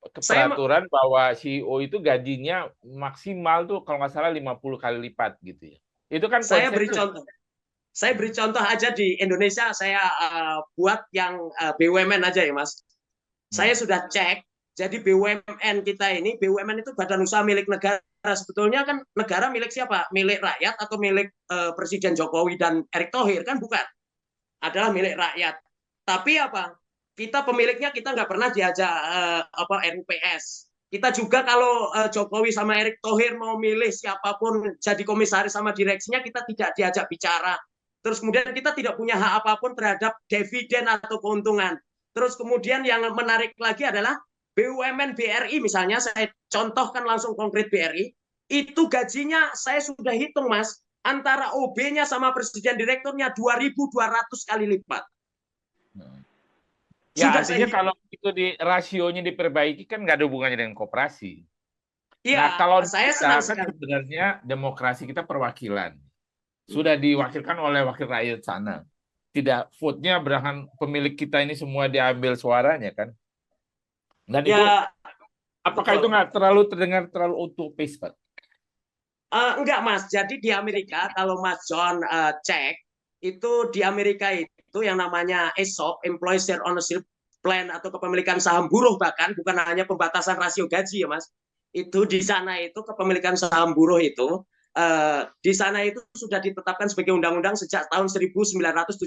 peraturan bahwa CEO itu gajinya maksimal tuh kalau nggak salah 50 kali lipat gitu ya. Itu kan saya beri konsep contoh. Saya beri contoh aja di Indonesia, saya buat yang BUMN aja ya, Mas. Saya sudah cek, jadi BUMN kita ini, BUMN itu badan usaha milik negara. Sebetulnya kan negara milik siapa? Milik rakyat atau milik Presiden Jokowi dan Erick Thohir? Kan bukan. Adalah milik rakyat. Tapi apa? Kita pemiliknya kita nggak pernah diajak RUPS. Kita juga kalau Jokowi sama Erick Thohir mau milih siapapun jadi komisaris sama direksinya, kita tidak diajak bicara. Terus kemudian kita tidak punya hak apapun terhadap dividen atau keuntungan. Terus kemudian yang menarik lagi adalah BUMN BRI misalnya, saya contohkan langsung konkret BRI, itu gajinya saya sudah hitung, Mas, antara OB-nya sama presiden direkturnya 2.200 kali lipat. Ya, sudah artinya kalau itu rasionya diperbaiki kan nggak ada hubungannya dengan koperasi. Ya, nah, kalau saya kita kan sebenarnya demokrasi kita perwakilan. Sudah diwakilkan oleh wakil rakyat sana. Tidak vote-nya berakan pemilik kita ini semua diambil suaranya kan. Dan ya, itu apakah betul. Itu nggak terlalu terdengar terlalu utopis, Pak? Enggak, Mas. Jadi di Amerika kalau Mas John cek itu di Amerika itu yang namanya ESOP, Employee Share Ownership Plan atau kepemilikan saham buruh, bahkan bukan hanya pembatasan rasio gaji ya, Mas. Itu di sana itu kepemilikan saham buruh itu di sana itu sudah ditetapkan sebagai undang-undang sejak tahun 1974.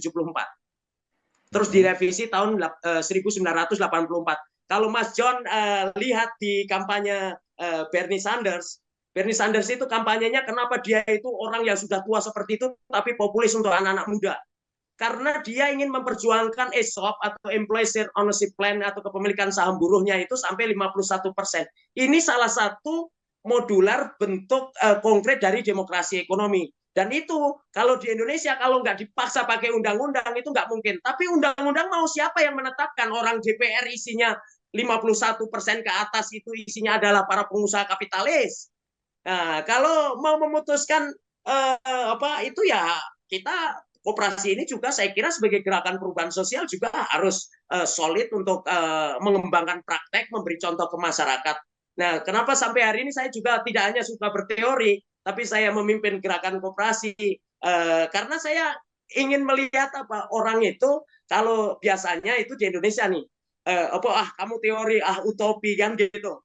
Terus direvisi tahun 1984. Kalau Mas John lihat di kampanye Bernie Sanders itu kampanyenya kenapa dia itu orang yang sudah tua seperti itu tapi populis untuk anak-anak muda. Karena dia ingin memperjuangkan ESOP atau Employee Share Ownership Plan atau kepemilikan saham buruhnya itu sampai 51%. Ini salah satu modular bentuk konkret dari demokrasi ekonomi. Dan itu kalau di Indonesia kalau nggak dipaksa pakai undang-undang itu nggak mungkin. Tapi undang-undang mau siapa yang menetapkan? Orang DPR isinya 51% ke atas itu isinya adalah para pengusaha kapitalis. Nah, kalau mau memutuskan itu ya kita koperasi ini juga saya kira sebagai gerakan perubahan sosial juga harus solid untuk mengembangkan praktek, memberi contoh ke masyarakat. Nah, kenapa sampai hari ini saya juga tidak hanya suka berteori, tapi saya memimpin gerakan koperasi karena saya ingin melihat apa orang itu kalau biasanya itu di Indonesia nih kamu teori utopi kan gitu.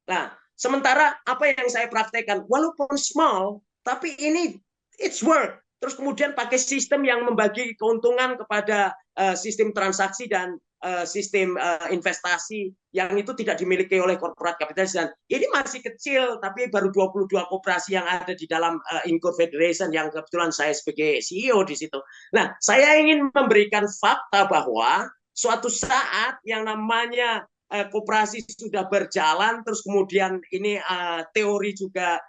Nah, sementara apa yang saya praktekkan, walaupun small, tapi ini it's work. Terus kemudian pakai sistem yang membagi keuntungan kepada sistem transaksi dan sistem investasi yang itu tidak dimiliki oleh korporat kapitalis. Dan ini masih kecil, tapi baru 22 koperasi yang ada di dalam Inco Federation yang kebetulan saya sebagai CEO di situ. Nah, saya ingin memberikan fakta bahwa suatu saat yang namanya koperasi sudah berjalan, terus kemudian ini teori juga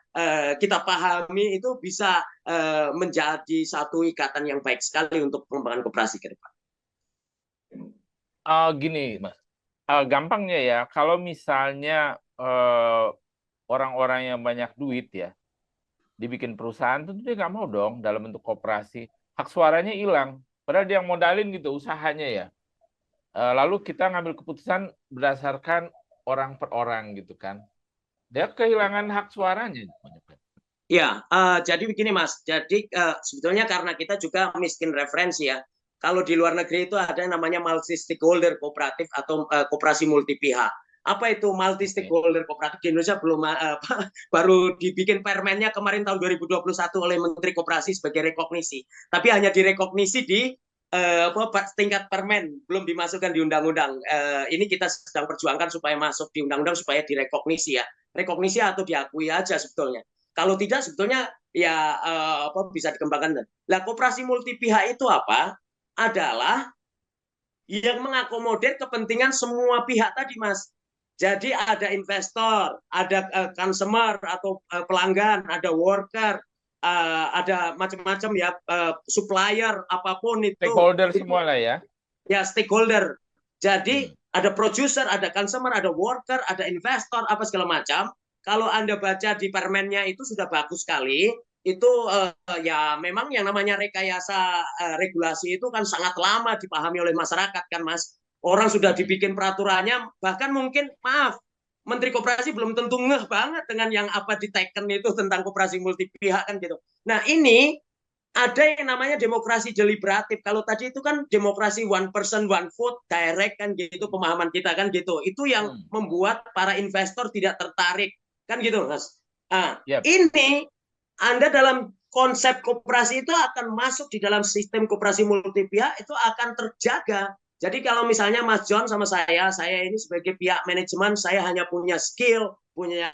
kita pahami, itu bisa menjadi satu ikatan yang baik sekali untuk pengembangan koperasi ke depan. Gini, Mas, gampangnya ya, kalau misalnya orang-orang yang banyak duit ya, dibikin perusahaan, tentu dia nggak mau dong dalam bentuk koperasi. Hak suaranya hilang, padahal dia yang modalin gitu usahanya ya. Lalu kita ngambil keputusan berdasarkan orang per orang gitu kan. Dia kehilangan hak suaranya. Ya, jadi begini Mas. Jadi sebetulnya karena kita juga miskin referensi ya. Kalau di luar negeri itu ada yang namanya multi stakeholder kooperatif atau koperasi multi pihak. Apa itu multi stakeholder kooperatif? Di Indonesia belum baru dibikin permennya kemarin tahun 2021 oleh Menteri Koperasi sebagai rekognisi. Tapi hanya direkognisi di tingkat permen, belum dimasukkan di undang-undang. Ini kita sedang perjuangkan supaya masuk di undang-undang supaya direkognisi ya. Rekognisi atau diakui aja sebetulnya. Kalau tidak sebetulnya ya bisa dikembangkan. Lah koperasi multi pihak itu apa? Adalah yang mengakomodir kepentingan semua pihak tadi, Mas. Jadi ada investor, ada consumer atau pelanggan, ada worker, ada macam-macam ya, supplier, apapun Stakeholder itu semua lah ya. ya stakeholder. Jadi Hmm. ada producer, ada consumer, ada worker, ada investor, apa segala macam. Kalau Anda baca di permennya itu sudah bagus sekali. Itu ya memang yang namanya rekayasa regulasi itu kan sangat lama dipahami oleh masyarakat kan, Mas. Orang sudah Hmm. dibikin peraturannya, bahkan mungkin maaf, Menteri Koperasi belum tentu ngeh banget dengan yang apa diteken itu tentang koperasi multi pihak kan gitu. Nah ini ada yang namanya demokrasi deliberatif. Kalau tadi itu kan demokrasi one person one vote direct kan gitu pemahaman kita kan gitu. Itu yang Hmm. membuat para investor tidak tertarik kan gitu, Mas. Nah, Yep. ini Anda dalam konsep koperasi itu akan masuk di dalam sistem koperasi multi pihak itu akan terjaga. Jadi kalau misalnya Mas John sama saya ini sebagai pihak manajemen, saya hanya punya skill, punya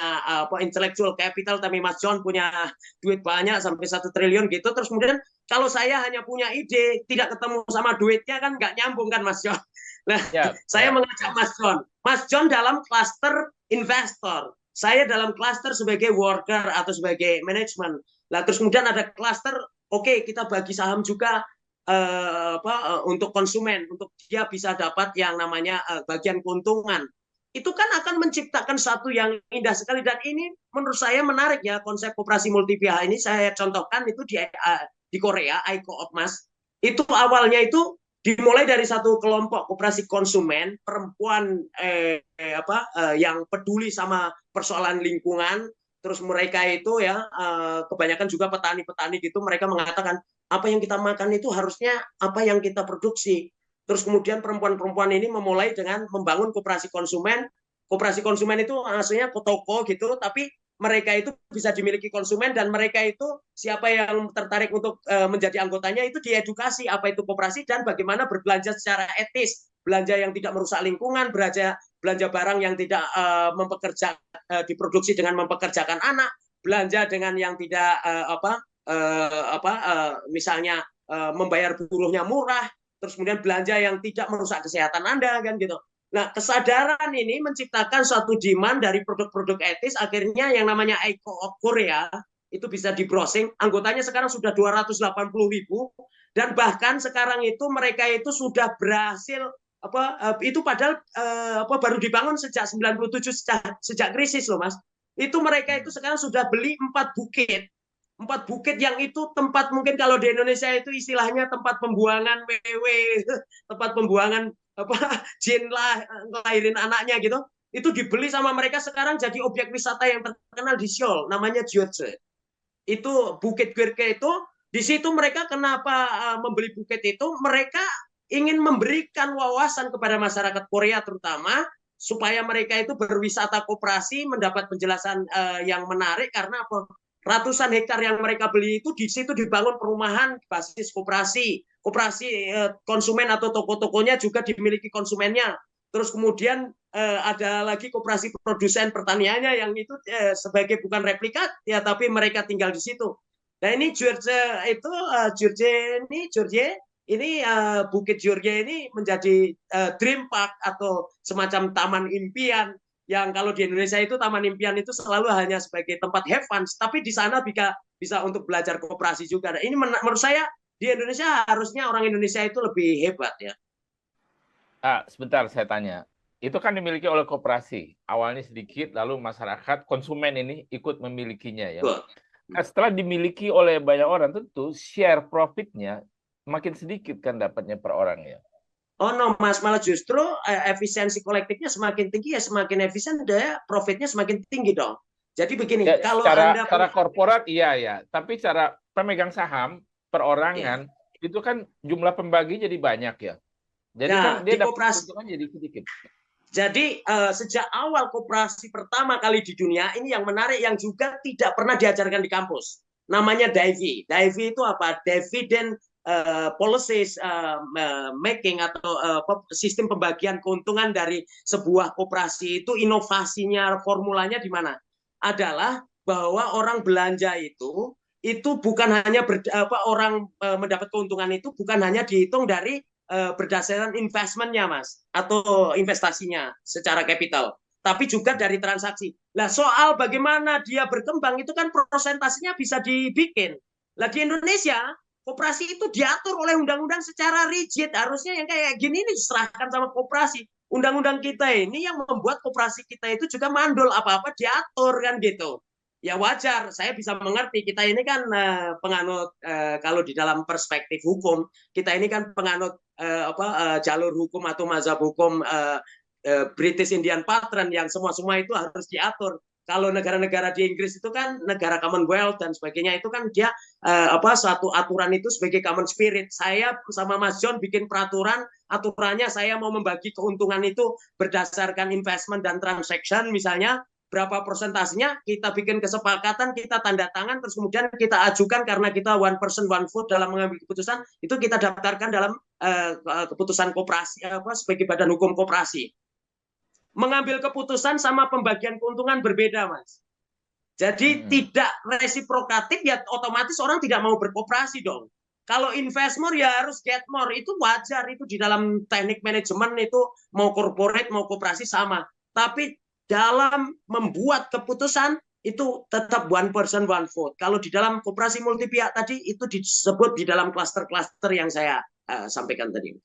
intellectual capital, tapi Mas John punya duit banyak sampai 1 triliun gitu. Terus kemudian kalau saya hanya punya ide, tidak ketemu sama duitnya kan nggak nyambung kan Mas John. Nah, Yep. saya Yep. mengajak Mas John dalam klaster investor, saya dalam klaster sebagai worker atau sebagai manajemen. Nah, terus kemudian ada klaster, oke, kita bagi saham juga untuk konsumen, untuk dia bisa dapat yang namanya bagian keuntungan. Itu kan akan menciptakan satu yang indah sekali, dan ini menurut saya menarik ya, konsep koperasi multi pihak ini saya contohkan itu di Korea, iCoop Mas. Itu awalnya itu dimulai dari satu kelompok koperasi konsumen perempuan yang peduli sama persoalan lingkungan. Terus mereka itu ya kebanyakan juga petani-petani gitu, mereka mengatakan apa yang kita makan itu harusnya apa yang kita produksi. Terus kemudian perempuan-perempuan ini memulai dengan membangun koperasi konsumen. Koperasi konsumen itu maksudnya toko gitu, tapi mereka itu bisa dimiliki konsumen, dan mereka itu siapa yang tertarik untuk menjadi anggotanya itu diedukasi apa itu koperasi dan bagaimana berbelanja secara etis, belanja yang tidak merusak lingkungan, belanja barang yang tidak diproduksi dengan mempekerjakan anak, belanja dengan yang tidak misalnya membayar buruhnya murah, terus kemudian belanja yang tidak merusak kesehatan Anda kan gitu. Nah, kesadaran ini menciptakan suatu demand dari produk-produk etis, akhirnya yang namanya iCoop Korea itu bisa di browsing, anggotanya sekarang sudah 280.000, dan bahkan sekarang itu mereka itu sudah berhasil itu padahal baru dibangun sejak 97, sejak krisis loh Mas. Itu mereka itu sekarang sudah beli 4 bukit yang itu tempat, mungkin kalau di Indonesia itu istilahnya tempat pembuangan wewe, tempat pembuangan jin lah ngelahirin anaknya gitu. Itu dibeli sama mereka, sekarang jadi objek wisata yang terkenal di Seoul, namanya Jeoje. Itu Bukit Gyeonggi itu, di situ mereka kenapa membeli bukit itu, mereka ingin memberikan wawasan kepada masyarakat Korea terutama, supaya mereka itu berwisata koperasi, mendapat penjelasan yang menarik, karena apa? Ratusan hektar yang mereka beli itu di situ dibangun perumahan basis koperasi. Koperasi konsumen atau toko-tokonya juga dimiliki konsumennya. Terus kemudian ada lagi koperasi produsen pertaniannya yang itu sebagai bukan replikat ya, tapi mereka tinggal di situ. Nah ini Georgia ini Bukit Georgia ini menjadi dream park atau semacam taman impian, yang kalau di Indonesia itu taman impian itu selalu hanya sebagai tempat have fun, tapi di sana bisa untuk belajar koperasi juga. Nah, ini menurut saya di Indonesia harusnya orang Indonesia itu lebih hebat ya. Sebentar saya tanya. Itu kan dimiliki oleh koperasi. Awalnya sedikit, lalu masyarakat konsumen ini ikut memilikinya ya. Nah, setelah dimiliki oleh banyak orang, tentu share profitnya makin sedikit kan dapatnya per orang ya. Oh no Mas, malah justru efisiensi kolektifnya semakin tinggi ya, semakin efisien daya profitnya semakin tinggi dong. Jadi begini, Ya, kalau secara Anda korporat iya ya, tapi cara pemegang saham ya. perorangan itu kan jumlah pembagi jadi banyak ya. Jadi kan Nah, dia di dapat koperasi, keuntungan jadi sedikit. jadi sejak awal koperasi pertama kali di dunia ini yang menarik, yang juga tidak pernah diajarkan di kampus, namanya DIVI. DIVI itu apa? Dividend policies making, atau sistem pembagian keuntungan dari sebuah koperasi. Itu inovasinya, formulanya di mana? Adalah bahwa orang belanja itu bukan hanya orang mendapat keuntungan itu bukan hanya dihitung dari berdasarkan investmentnya, Mas, atau investasinya secara capital, tapi juga dari transaksi. Nah, soal bagaimana dia berkembang itu kan prosentasinya bisa dibikin. Lah di Indonesia, koperasi itu diatur oleh undang-undang secara rigid. Harusnya yang kayak gini ini diserahkan sama koperasi. Undang-undang kita ini yang membuat koperasi kita itu juga mandul, apa-apa diatur kan gitu. Ya wajar, saya bisa mengerti. Kita ini kan penganut kalau di dalam perspektif hukum, kita ini kan penganut jalur hukum atau mazhab hukum British Indian Pattern yang semua itu harus diatur. Kalau negara-negara di Inggris itu kan negara Commonwealth dan sebagainya, itu kan dia suatu aturan itu sebagai common spirit. Saya sama Mas John bikin peraturan, aturannya saya mau membagi keuntungan itu berdasarkan investment dan transaction misalnya, berapa persentasenya, kita bikin kesepakatan, kita tanda tangan, terus kemudian kita ajukan karena kita one person one vote dalam mengambil keputusan, itu kita daftarkan dalam keputusan koperasi sebagai badan hukum koperasi. Mengambil keputusan sama pembagian keuntungan berbeda, Mas. Jadi tidak resiprokatif, ya otomatis orang tidak mau berkooperasi dong. Kalau invest more ya harus get more, itu wajar, itu di dalam teknik manajemen itu mau corporate mau koperasi sama. Tapi dalam membuat keputusan itu tetap one person one vote. Kalau di dalam koperasi multi pihak tadi itu disebut di dalam klaster-klaster yang saya sampaikan tadi.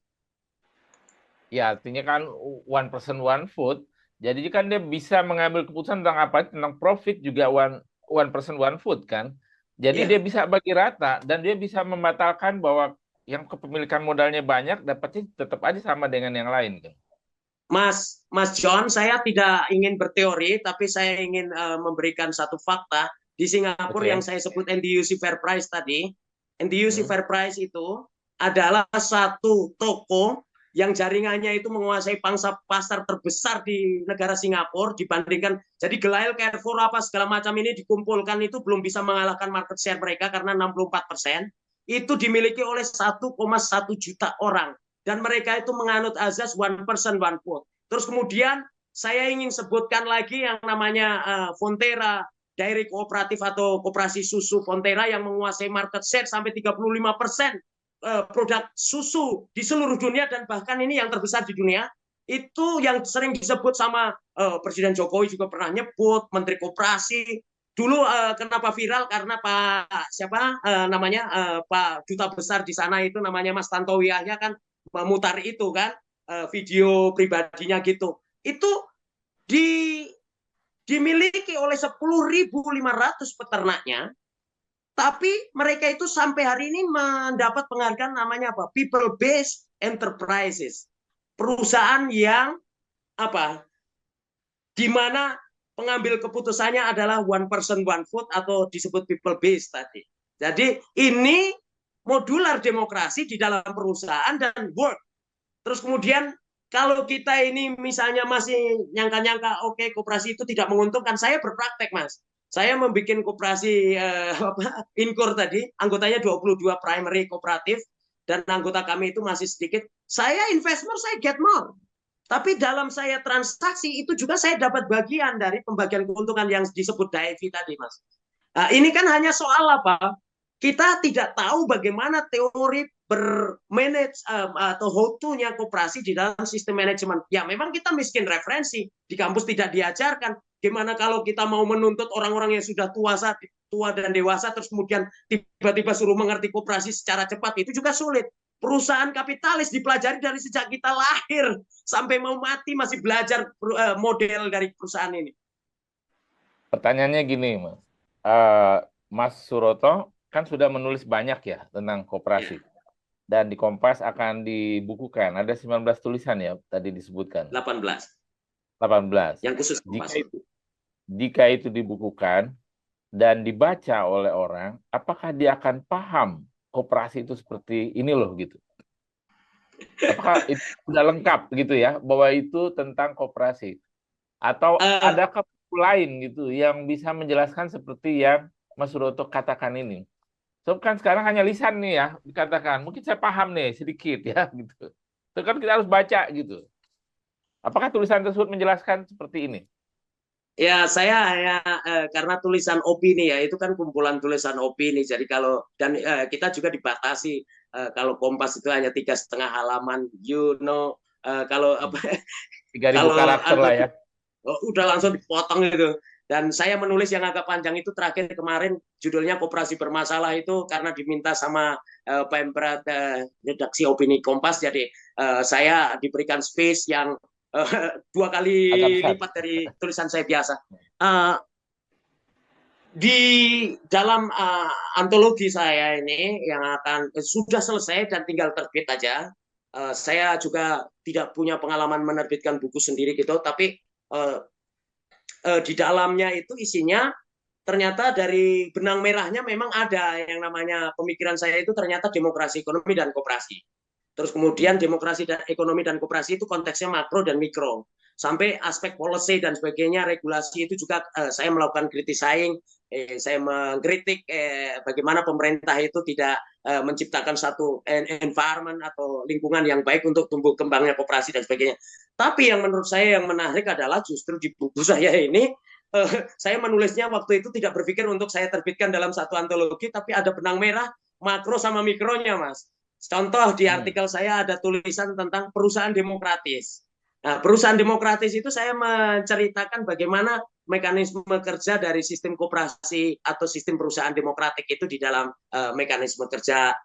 Ya, artinya kan one person one vote. Jadi kan dia bisa mengambil keputusan tentang apa, tentang profit juga one person one vote kan. Jadi dia bisa bagi rata dan dia bisa membatalkan bahwa yang kepemilikan modalnya banyak dapatnya tetap aja sama dengan yang lain kan. Mas John, saya tidak ingin berteori, tapi saya ingin memberikan satu fakta. Di Singapura yang saya sebut NTUC Fair Price tadi, NTUC Fair Price itu adalah satu toko yang jaringannya itu menguasai pangsa pasar terbesar di negara Singapura dibandingkan. Jadi Gelail, Carrefour, apa segala macam ini dikumpulkan itu belum bisa mengalahkan market share mereka karena 64%. Itu dimiliki oleh 1,1 juta orang. Dan mereka itu menganut azas one person one vote. Terus kemudian saya ingin sebutkan lagi yang namanya Fonterra Dairy Kooperatif atau Koperasi Susu Fonterra yang menguasai market share sampai 35% produk susu di seluruh dunia, dan bahkan ini yang terbesar di dunia. Itu yang sering disebut sama Presiden Jokowi juga pernah nyebut, Menteri Koperasi. Dulu kenapa viral karena Pak Duta Besar di sana itu namanya Mas Tantowi Yahya kan memutar itu kan video pribadinya gitu. Itu dimiliki oleh 10.500 peternaknya. Tapi mereka itu sampai hari ini mendapat penghargaan namanya apa? People Based Enterprises. Perusahaan yang di mana pengambil keputusannya adalah one person one vote atau disebut people based tadi. Jadi ini modular demokrasi di dalam perusahaan dan work. Terus kemudian kalau kita ini misalnya masih nyangka-nyangka oke, koperasi itu tidak menguntungkan, saya berpraktek, Mas. Saya membuat koperasi Inkur tadi, anggotanya 22 primary kooperatif, dan anggota kami itu masih sedikit. Saya invest more, saya get more. Tapi dalam saya transaksi itu juga saya dapat bagian dari pembagian keuntungan yang disebut DAEVI tadi, Mas. Nah, ini kan hanya soal apa? Kita tidak tahu bagaimana teori bermanage atau how to-nya koperasi di dalam sistem manajemen. Ya memang kita miskin referensi, di kampus tidak diajarkan. Gimana kalau kita mau menuntut orang-orang yang sudah tua dan dewasa, terus kemudian tiba-tiba suruh mengerti koperasi secara cepat, itu juga sulit. Perusahaan kapitalis dipelajari dari sejak kita lahir sampai mau mati masih belajar model dari perusahaan ini. Pertanyaannya gini, Mas. Mas Suroto kan sudah menulis banyak ya tentang koperasi. Dan di Kompas akan dibukukan. Ada 19 tulisan ya tadi disebutkan. 18. 18. Yang khusus Kompas. Jika itu dibukukan dan dibaca oleh orang, apakah dia akan paham koperasi itu seperti ini loh gitu? Apakah itu sudah lengkap gitu ya bahwa itu tentang koperasi? Atau adakah lain gitu yang bisa menjelaskan seperti yang Mas Suroto katakan ini? So kan sekarang hanya lisan nih ya dikatakan. Mungkin saya paham nih sedikit ya gitu. Itu kan kita harus baca gitu. Apakah tulisan tersebut menjelaskan seperti ini? Ya, saya ya, karena tulisan opini ya, itu kan kumpulan tulisan opini. Jadi kalau dan kita juga dibatasi kalau Kompas itu hanya 3,5 halaman, kalau apa 3.000 kalau karakter lah ya. udah langsung dipotong itu. Dan saya menulis yang agak panjang itu terakhir kemarin judulnya Koperasi Bermasalah itu karena diminta sama Pemprov redaksi opini Kompas. Jadi saya diberikan space yang 2 kali Agak besar. lipat dari tulisan saya biasa. Uh, di dalam antologi saya ini yang akan sudah selesai dan tinggal terbit aja. Saya juga tidak punya pengalaman menerbitkan buku sendiri gitu, tapi uh, di dalamnya itu isinya ternyata dari benang merahnya memang ada yang namanya pemikiran saya itu ternyata demokrasi ekonomi dan koperasi. Terus kemudian demokrasi dan ekonomi dan koperasi itu konteksnya makro dan mikro. Sampai aspek policy dan sebagainya, regulasi itu juga saya melakukan criticizing, saya mengkritik bagaimana pemerintah itu tidak menciptakan satu environment atau lingkungan yang baik untuk tumbuh kembangnya koperasi dan sebagainya. Tapi yang menurut saya yang menarik adalah justru di buku saya ini, saya menulisnya waktu itu tidak berpikir untuk saya terbitkan dalam satu antologi, tapi ada benang merah makro sama mikronya, Mas. Contoh di Hmm. artikel saya ada tulisan tentang perusahaan demokratis. Nah, perusahaan demokratis itu saya menceritakan bagaimana mekanisme kerja dari sistem koperasi atau sistem perusahaan demokratik itu di dalam mekanisme kerja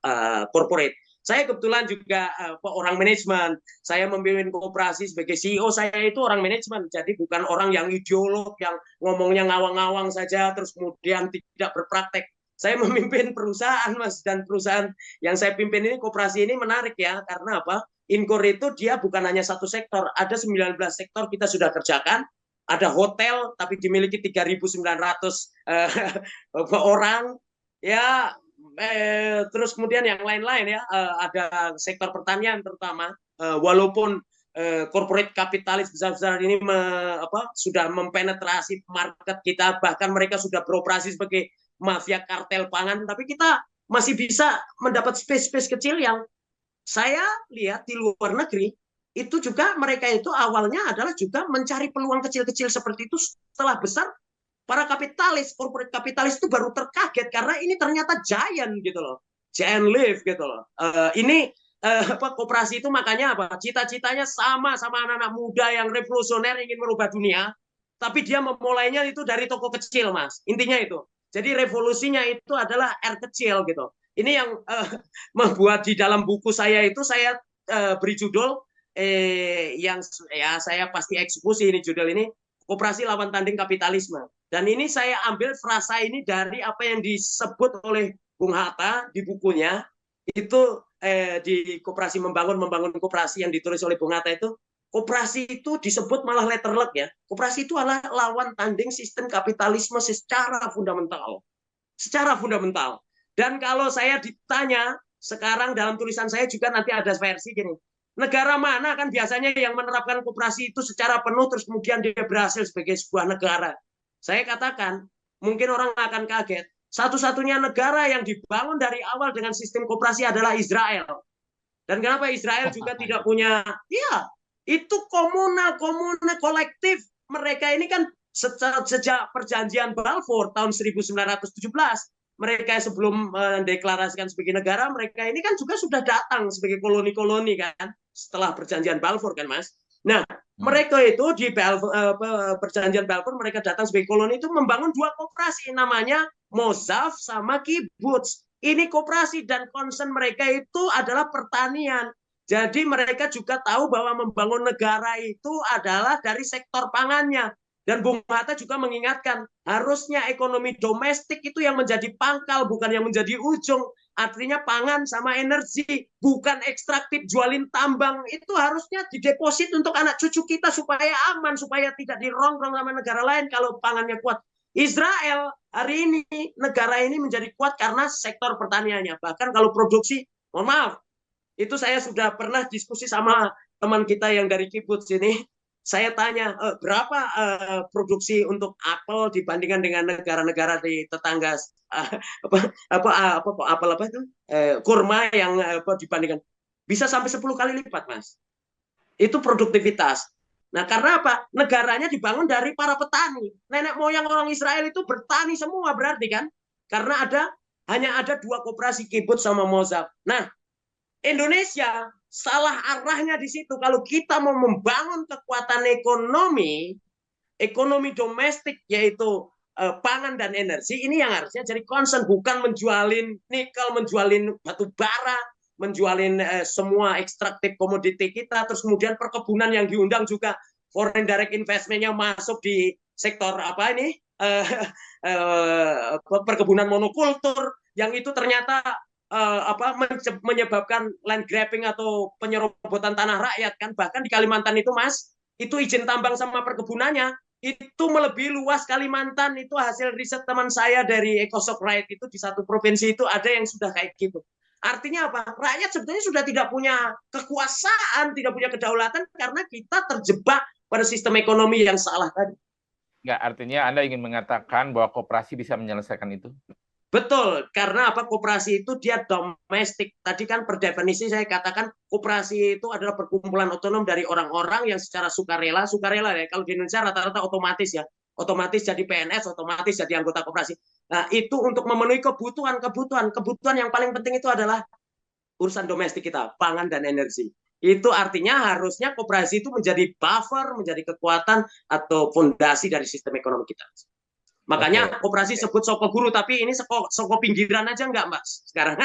corporate. Saya kebetulan juga orang manajemen. Saya memimpin koperasi sebagai CEO, saya itu orang manajemen. Jadi bukan orang yang ideolog, yang ngomongnya ngawang-ngawang saja, terus kemudian tidak berpraktek. Saya memimpin perusahaan, Mas, dan perusahaan yang saya pimpin ini, koperasi ini menarik ya, karena apa? Inkor itu dia bukan hanya satu sektor, ada 19 sektor kita sudah kerjakan, ada hotel tapi dimiliki 3.900 orang, ya, terus kemudian yang lain-lain ya, ada sektor pertanian terutama, walaupun corporate kapitalis besar-besar ini sudah mempenetrasi market kita, bahkan mereka sudah beroperasi sebagai mafia kartel pangan, tapi kita masih bisa mendapat space-space kecil yang saya lihat di luar negeri itu juga mereka itu awalnya adalah juga mencari peluang kecil-kecil seperti itu, setelah besar para kapitalis, corporate kapitalis itu baru terkaget karena ini ternyata giant gitu loh, giant live gitu loh. Ini koperasi itu makanya apa? Cita-citanya sama anak-anak muda yang revolusioner ingin merubah dunia, tapi dia memulainya itu dari toko kecil, Mas. Intinya itu. Jadi revolusinya itu adalah R kecil gitu. Ini yang membuat di dalam buku saya itu saya beri judul yang ya saya pasti eksekusi ini judul ini, Koperasi Lawan Tanding Kapitalisme. Dan ini saya ambil frasa ini dari apa yang disebut oleh Bung Hatta di bukunya itu, di Koperasi Membangun Koperasi yang ditulis oleh Bung Hatta itu, koperasi itu disebut malah letterlek ya. Koperasi itu adalah lawan tanding sistem kapitalisme secara fundamental. Secara fundamental. Dan kalau saya ditanya, sekarang dalam tulisan saya juga nanti ada versi gini. Negara mana kan biasanya yang menerapkan koperasi itu secara penuh terus kemudian dia berhasil sebagai sebuah negara. Saya katakan, mungkin orang akan kaget. Satu-satunya negara yang dibangun dari awal dengan sistem koperasi adalah Israel. Dan kenapa Israel juga tidak punya, ya itu komunal kolektif. Mereka ini kan sejak perjanjian Balfour tahun 1917, mereka sebelum mendeklarasikan sebagai negara, mereka ini kan juga sudah datang sebagai koloni-koloni kan, setelah perjanjian Balfour kan, Mas. Nah, mereka itu di perjanjian Balfour mereka datang sebagai koloni itu membangun dua koperasi namanya Mozaf sama Kibbutz. Ini koperasi dan concern mereka itu adalah pertanian. Jadi mereka juga tahu bahwa membangun negara itu adalah dari sektor pangannya. Dan Bung Hatta juga mengingatkan, harusnya ekonomi domestik itu yang menjadi pangkal, bukan yang menjadi ujung. Artinya pangan sama energi, bukan ekstraktif jualin tambang. Itu harusnya dideposit untuk anak cucu kita supaya aman, supaya tidak dirongrong sama negara lain kalau pangannya kuat. Israel hari ini, negara ini menjadi kuat karena sektor pertaniannya. Bahkan kalau produksi, mohon maaf, itu saya sudah pernah diskusi sama teman kita yang dari kibbutz ini. Saya tanya, berapa produksi untuk apel dibandingkan dengan negara-negara di tetangga, apel apa itu, kurma yang dibandingkan bisa sampai 10 kali lipat, Mas. Itu produktivitas. Nah, karena apa? Negaranya dibangun dari para petani. Nenek moyang orang Israel itu bertani semua berarti kan? Karena hanya ada dua koperasi kibbutz sama mozab. Nah, Indonesia salah arahnya di situ. Kalau kita mau membangun kekuatan ekonomi domestik yaitu pangan dan energi, ini yang harusnya jadi concern, bukan menjualin nikel, menjualin batu bara, menjualin semua ekstraktif komoditi kita, terus kemudian perkebunan yang diundang juga foreign direct investment-nya masuk di sektor apa ini perkebunan monokultur yang itu ternyata menyebabkan land grabbing atau penyerobotan tanah rakyat kan, bahkan di Kalimantan itu Mas, itu izin tambang sama perkebunannya itu melebihi luas Kalimantan. Itu hasil riset teman saya dari Ecosop Right, itu di satu provinsi itu ada yang sudah kayak gitu. Artinya apa? Rakyat sebetulnya sudah tidak punya kekuasaan, tidak punya kedaulatan karena kita terjebak pada sistem ekonomi yang salah tadi. Nggak, artinya Anda ingin mengatakan bahwa koperasi bisa menyelesaikan itu? Betul, karena apa? Koperasi itu dia domestik. Tadi kan per definisi saya katakan koperasi itu adalah perkumpulan otonom dari orang-orang yang secara sukarela ya. Kalau di Indonesia rata-rata otomatis ya, otomatis jadi PNS, otomatis jadi anggota koperasi. Nah, itu untuk memenuhi kebutuhan yang paling penting itu adalah urusan domestik kita, pangan dan energi. Itu artinya harusnya koperasi itu menjadi buffer, menjadi kekuatan atau fondasi dari sistem ekonomi kita. Makanya koperasi sebut Soko Guru, tapi ini Soko pinggiran aja enggak, Mas, sekarang.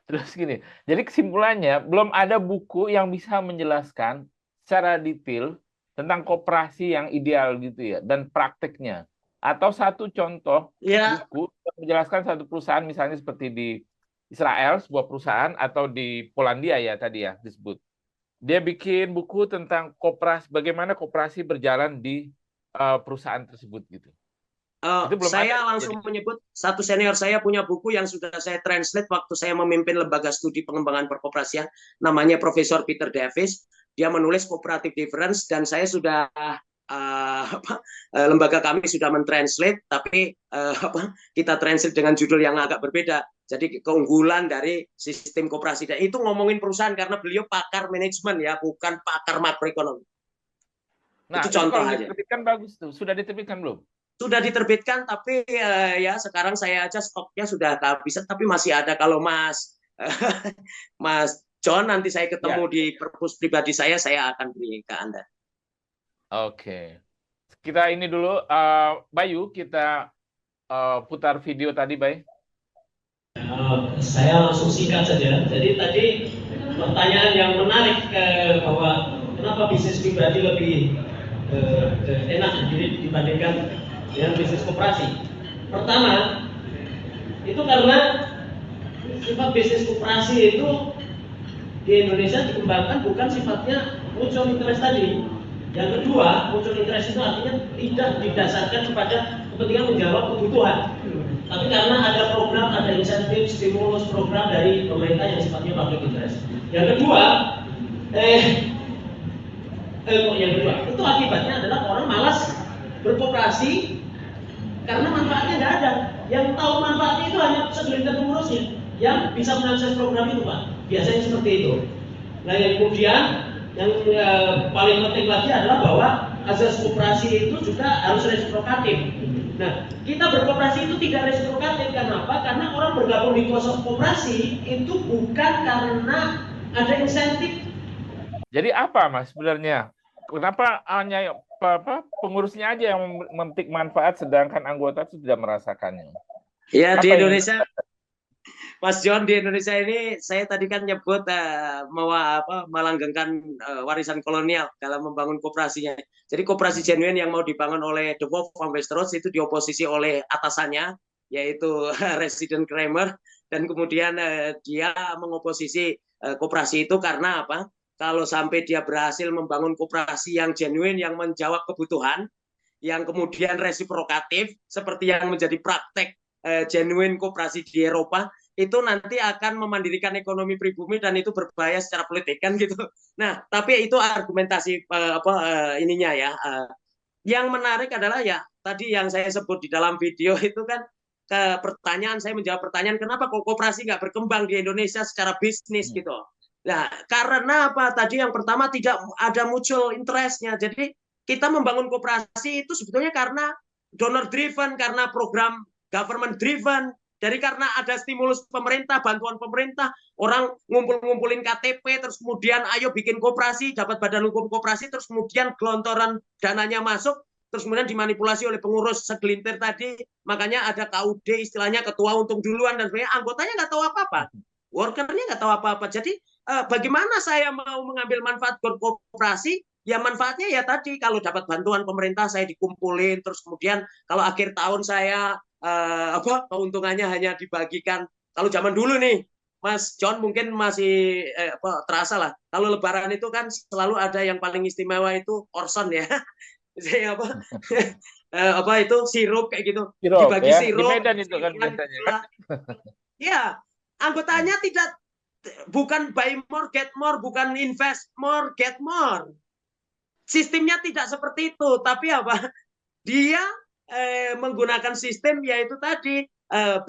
Terus gini, jadi kesimpulannya belum ada buku yang bisa menjelaskan secara detail tentang koperasi yang ideal gitu ya, dan prakteknya. Atau satu contoh buku yang menjelaskan satu perusahaan misalnya seperti di Israel, sebuah perusahaan, atau di Polandia ya tadi ya disebut. Dia bikin buku tentang koperasi, bagaimana koperasi berjalan di perusahaan tersebut gitu. Saya langsung menyebut satu senior saya punya buku yang sudah saya translate waktu saya memimpin lembaga studi pengembangan perkoperasian, namanya Profesor Peter Davis. Dia menulis Cooperative Difference dan saya sudah lembaga kami sudah mentranslate, tapi kita translate dengan judul yang agak berbeda. Jadi keunggulan dari sistem koperasi, dan itu ngomongin perusahaan karena beliau pakar manajemen ya, bukan pakar makroekonomi. Nah, itu contoh kalau aja. Diterbitkan bagus tuh. Sudah diterbitkan belum? Sudah diterbitkan, tapi ya sekarang saya aja stoknya sudah kehabisan, tapi masih ada. Kalau Mas John nanti saya ketemu di perpus pribadi saya akan beri ke Anda. Oke. Kita ini dulu, Bayu, kita putar video tadi, Bay. Saya langsung singkat saja. Jadi tadi pertanyaan yang menarik bahwa kenapa bisnis pribadi lebih enak dibandingkan dengan bisnis koperasi. Pertama, itu karena sifat bisnis koperasi itu di Indonesia dikembangkan bukan sifatnya mutual interest tadi. Yang kedua, mutual interest itu artinya tidak didasarkan kepada kepentingan menjawab kebutuhan, tapi karena ada program, ada insentif, stimulus program dari pemerintah yang sifatnya public interest. Yang kedua, itu akibatnya adalah orang malas berkoperasi karena manfaatnya nggak ada. Yang tahu manfaatnya itu hanya segelintir pengurusnya yang bisa mengakses program itu, Pak. Biasanya seperti itu. Nah, yang kemudian yang paling penting lagi adalah bahwa asas koperasi itu juga harus resiprokatif. Nah, kita berkoperasi itu tidak resiprokatif. Kenapa? Karena orang bergabung di koperasi itu bukan karena ada insentif. Jadi apa, Mas, sebenarnya? Kenapa hanya pengurusnya aja yang memetik manfaat sedangkan anggota itu tidak merasakannya? Ya, di Indonesia, Mas John, di Indonesia ini saya tadi kan nyebut melanggengkan warisan kolonial dalam membangun koperasinya. Jadi koperasi genuine yang mau dibangun oleh De Wolf van Westeros itu dioposisi oleh atasannya, yaitu Resident Kramer, dan kemudian dia mengoposisi koperasi itu karena apa? Kalau sampai dia berhasil membangun koperasi yang genuine, yang menjawab kebutuhan, yang kemudian resiprokatif, seperti yang menjadi praktek genuine koperasi di Eropa, itu nanti akan memandirikan ekonomi pribumi dan itu berbahaya secara politik kan gitu. Nah, tapi itu argumentasi ininya ya. Yang menarik adalah ya tadi yang saya sebut di dalam video itu kan pertanyaan, saya menjawab pertanyaan kenapa kok koperasi nggak berkembang di Indonesia secara bisnis gitu. Nah, karena apa? Tadi yang pertama tidak ada mutual interest-nya. Jadi kita membangun koperasi itu sebetulnya karena donor driven, karena program government driven. Dari karena ada stimulus pemerintah, bantuan pemerintah, orang ngumpul-ngumpulin KTP, terus kemudian ayo bikin koperasi, dapat badan hukum koperasi, terus kemudian gelontoran dananya masuk, terus kemudian dimanipulasi oleh pengurus segelintir tadi. Makanya ada KUD, istilahnya ketua untung duluan, dan sebenarnya anggotanya nggak tahu apa-apa. Workernya nggak tahu apa-apa. Jadi bagaimana saya mau mengambil manfaat koperasi? Ya manfaatnya ya tadi, kalau dapat bantuan pemerintah saya dikumpulin, terus kemudian kalau akhir tahun saya keuntungannya hanya dibagikan. Kalau zaman dulu nih, Mas John mungkin masih terasa lah. Kalau Lebaran itu kan selalu ada yang paling istimewa itu Orson ya. Saya apa itu sirup kayak gitu, Sirup dibagi ya, di sirup. Medan itu kan biasanya kan. Ya, anggotanya tidak, bukan buy more get more, bukan invest more get more. Sistemnya tidak seperti itu, tapi apa? Dia menggunakan sistem yaitu tadi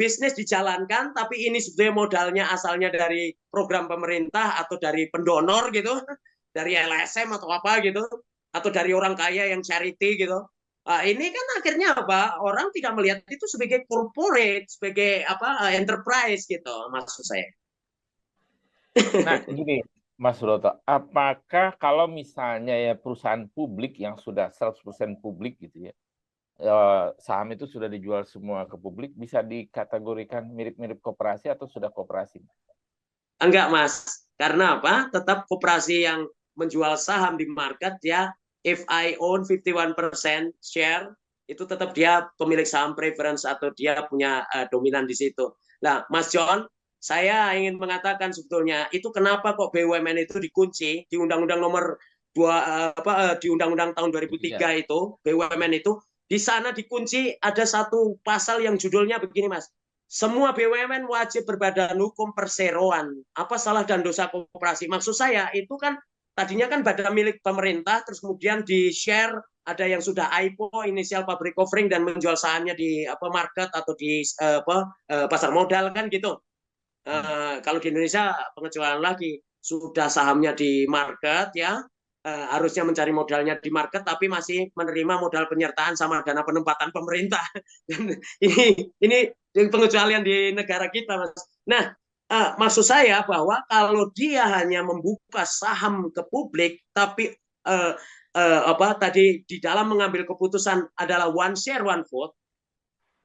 bisnis dijalankan, tapi ini sebetulnya modalnya asalnya dari program pemerintah atau dari pendonor gitu, dari LSM atau apa gitu, atau dari orang kaya yang charity gitu. Ini kan akhirnya apa? Orang tidak melihat itu sebagai corporate, sebagai apa enterprise gitu, maksud saya. Nah, gini, Mas Suroto, apakah kalau misalnya ya perusahaan publik yang sudah 100% publik gitu ya, saham itu sudah dijual semua ke publik, bisa dikategorikan mirip-mirip koperasi atau sudah koperasi? Enggak, Mas. Karena apa? Tetap koperasi yang menjual saham di market ya, if I own 51% share, itu tetap dia pemilik saham preference atau dia punya dominan di situ. Nah, Mas John, saya ingin mengatakan sebetulnya itu kenapa kok BUMN itu dikunci di Undang-Undang nomor 2 di Undang-Undang tahun 2003 itu, BUMN itu di sana dikunci ada satu pasal yang judulnya begini, Mas. Semua BUMN wajib berbadan hukum perseroan. Apa salah dan dosa koperasi? Maksud saya itu kan tadinya kan badan milik pemerintah, terus kemudian di share, ada yang sudah IPO, initial public offering, dan menjual sahamnya di market atau di pasar modal kan gitu. Kalau di Indonesia pengecualian lagi, sudah sahamnya di market ya, harusnya mencari modalnya di market, tapi masih menerima modal penyertaan sama dana penempatan pemerintah. Dan ini pengecualian di negara kita, Mas. Nah, maksud saya bahwa kalau dia hanya membuka saham ke publik, tapi tadi di dalam mengambil keputusan adalah one share one vote,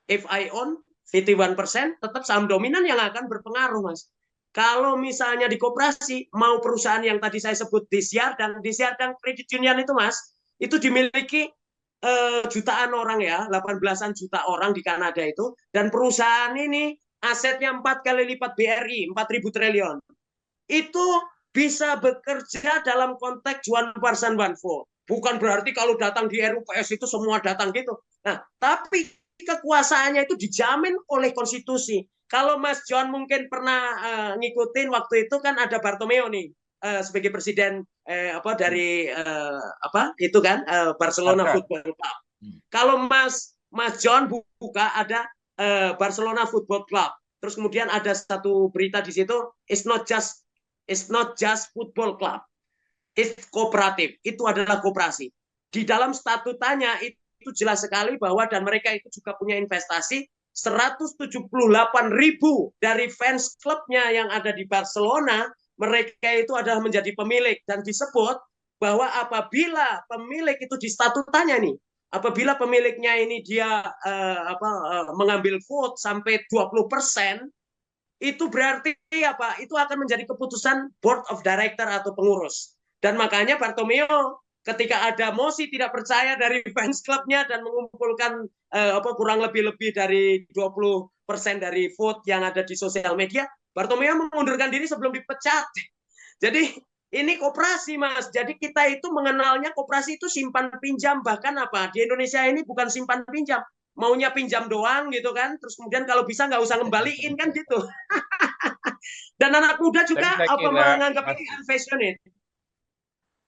if I own 51%, tetap saham dominan yang akan berpengaruh, Mas. Kalau misalnya di koperasi, mau perusahaan yang tadi saya sebut disiarkan kredit union itu, Mas, itu dimiliki jutaan orang ya, 18-an juta orang di Kanada itu, dan perusahaan ini asetnya 4 kali lipat BRI, 4.000 triliun. Itu bisa bekerja dalam konteks one person one vote. Bukan berarti kalau datang di RUPS itu semua datang gitu. Nah, tapi kekuasaannya itu dijamin oleh konstitusi. Kalau Mas John mungkin pernah ngikutin waktu itu kan ada Bartomeu nih sebagai presiden dari itu kan Barcelona Football Club. Kalau Mas John buka ada Barcelona Football Club. Terus kemudian ada satu berita di situ, it's not just football club, it's kooperatif. Itu adalah koperasi. Di dalam statutanya itu jelas sekali bahwa dan mereka itu juga punya investasi 178.000 dari fans klubnya yang ada di Barcelona, mereka itu adalah menjadi pemilik, dan disebut bahwa apabila pemilik itu di statutanya nih, apabila pemiliknya ini dia mengambil vote sampai 20%, itu berarti apa? Itu akan menjadi keputusan board of director atau pengurus. Dan makanya Bartomeu ketika ada mosi tidak percaya dari fans klubnya dan mengumpulkan kurang lebih dari 20% dari vote yang ada di sosial media, Bartomeu mengundurkan diri sebelum dipecat. Jadi ini koperasi, Mas. Jadi kita itu mengenalnya koperasi itu simpan pinjam, bahkan apa? Di Indonesia ini bukan simpan pinjam, maunya pinjam doang gitu kan. Terus kemudian kalau bisa nggak usah ngembaliin kan gitu. Dan anak muda juga menganggap ini unfashionate.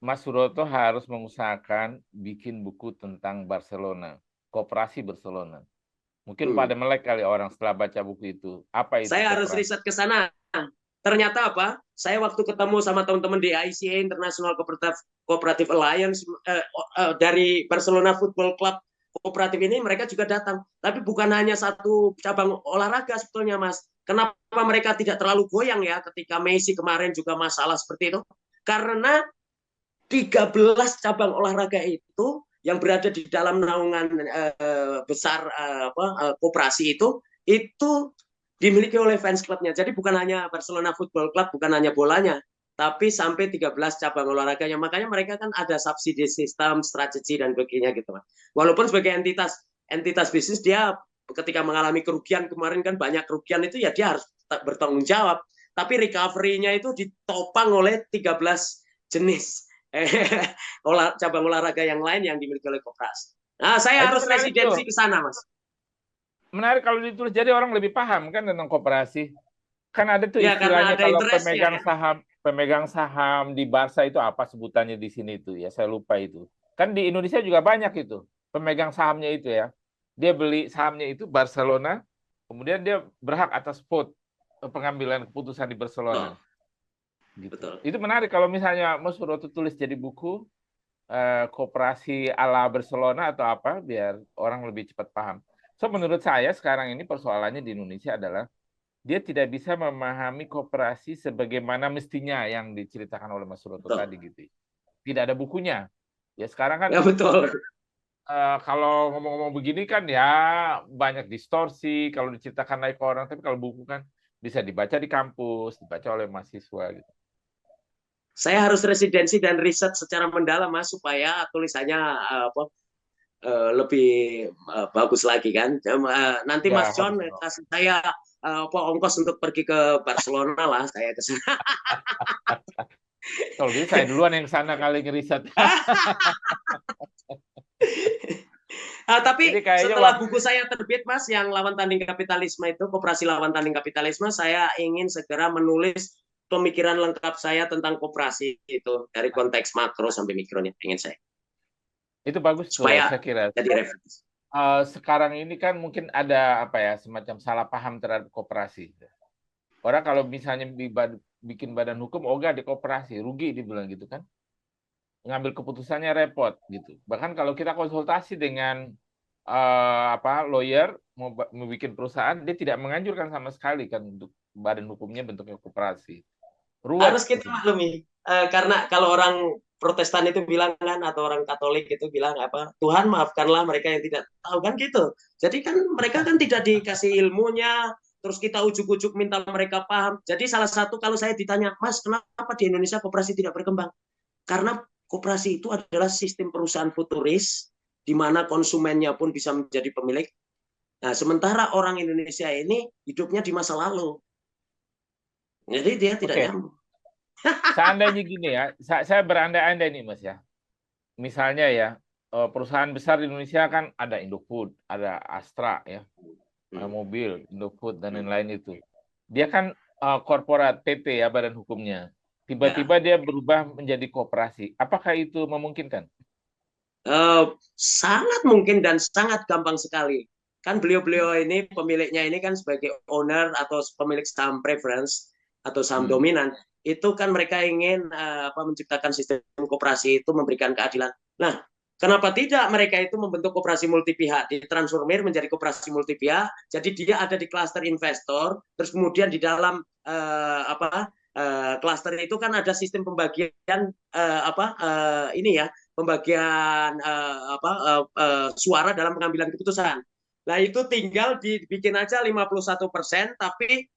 Mas Suroto harus mengusahakan bikin buku tentang Barcelona, koperasi Barcelona. Mungkin pada melek kali orang setelah baca buku itu. Apa itu Saya koperasi? harus riset ke sana. ternyata apa? Saya waktu ketemu sama teman-teman di ICA International Cooperative Alliance dari Barcelona Football Club kooperatif ini, mereka juga datang. Tapi bukan hanya satu cabang olahraga sebetulnya, Mas. Kenapa mereka tidak terlalu goyang ya ketika Messi kemarin juga masalah seperti itu? Karena 13 cabang olahraga itu yang berada di dalam naungan besar koperasi itu dimiliki oleh fans klubnya. Jadi bukan hanya Barcelona Football Club, bukan hanya bolanya, tapi sampai 13 cabang olahraganya. Makanya mereka kan ada subsidi sistem, strategi dan begini gitu. Walaupun sebagai entitas bisnis, dia ketika mengalami kerugian kemarin kan banyak kerugian itu ya dia harus bertanggung jawab. Tapi recovery-nya itu ditopang oleh 13 jenis cabang olahraga yang lain yang dimiliki oleh koperasi. Nah, saya harus residensi ke sana, Mas. Menarik kalau ditulis, jadi orang lebih paham kan tentang koperasi. Kan ada tuh Ya, istilahnya kalau ya. pemegang saham di Barca itu apa sebutannya di sini itu ya, saya lupa itu. Kan di Indonesia juga banyak itu pemegang sahamnya itu ya. Dia beli sahamnya itu Barcelona, kemudian dia berhak atas vote pengambilan keputusan di Barcelona. Gitu. Betul. Itu menarik kalau misalnya Mas Suroto tulis jadi buku koperasi ala Barcelona atau apa, biar orang lebih cepat paham. So menurut saya sekarang ini persoalannya di Indonesia adalah dia tidak bisa memahami koperasi sebagaimana mestinya yang diceritakan oleh Mas Suroto tadi gitu. Tidak ada bukunya. Ya sekarang kan ya, betul. Kalau ngomong-ngomong begini kan ya banyak distorsi kalau diceritakan naik ke orang, tapi kalau buku kan bisa dibaca di kampus, dibaca oleh mahasiswa gitu. Saya harus residensi dan riset secara mendalam, Mas, supaya tulisannya lebih bagus lagi kan. Nanti Ya, Mas John kasih saya ongkos untuk pergi ke Barcelona lah, saya ke sana. Kalau gitu saya duluan yang sana kali ngeriset. Tapi setelah buku saya terbit, Mas, yang Lawan Tanding Kapitalisme itu, Koperasi Lawan Tanding Kapitalisme, saya ingin segera menulis pemikiran lengkap saya tentang koperasi itu dari konteks makro sampai mikronya, ingin saya. Itu bagus tuh, supaya saya kira. Jadi referensi. Sekarang ini kan mungkin ada apa ya, semacam salah paham terhadap koperasi. Orang kalau misalnya bikin badan hukum, di koperasi, rugi dibilang gitu kan. Ngambil keputusannya repot gitu. Bahkan kalau kita konsultasi dengan lawyer mau bikin perusahaan, dia tidak menganjurkan sama sekali kan untuk badan hukumnya bentuknya koperasi. Ruwet. Harus kita maklumi, karena kalau orang Protestan itu bilang kan, atau orang Katolik itu bilang apa, Tuhan maafkanlah mereka yang tidak tahu kan gitu. Jadi kan mereka kan tidak dikasih ilmunya, terus kita ujuk-ujuk minta mereka paham. Jadi salah satu kalau saya ditanya, Mas, kenapa di Indonesia koperasi tidak berkembang? Karena koperasi itu adalah sistem perusahaan futuris, di mana konsumennya pun bisa menjadi pemilik. Nah, sementara orang Indonesia ini hidupnya di masa lalu. Jadi dia tidak nyambung. Seandainya gini ya, saya berandai-andai nih Mas ya. Misalnya ya, perusahaan besar di Indonesia kan ada Indofood, ada Astra ya, mobil, Indofood dan lain-lain itu. Dia kan korporat PT ya badan hukumnya. Tiba-tiba dia berubah menjadi koperasi. Apakah itu memungkinkan? Sangat mungkin dan sangat gampang sekali. Kan beliau-beliau ini pemiliknya ini kan sebagai owner atau pemilik saham preference atau saham dominan, itu kan mereka ingin menciptakan sistem koperasi itu memberikan keadilan. Nah, kenapa tidak mereka itu membentuk koperasi multi pihak, ditransformir menjadi koperasi multi pihak, jadi dia ada di klaster investor, terus kemudian di dalam klaster itu kan ada sistem pembagian pembagian suara dalam pengambilan keputusan. Nah, itu tinggal dibikin aja 51%, tapi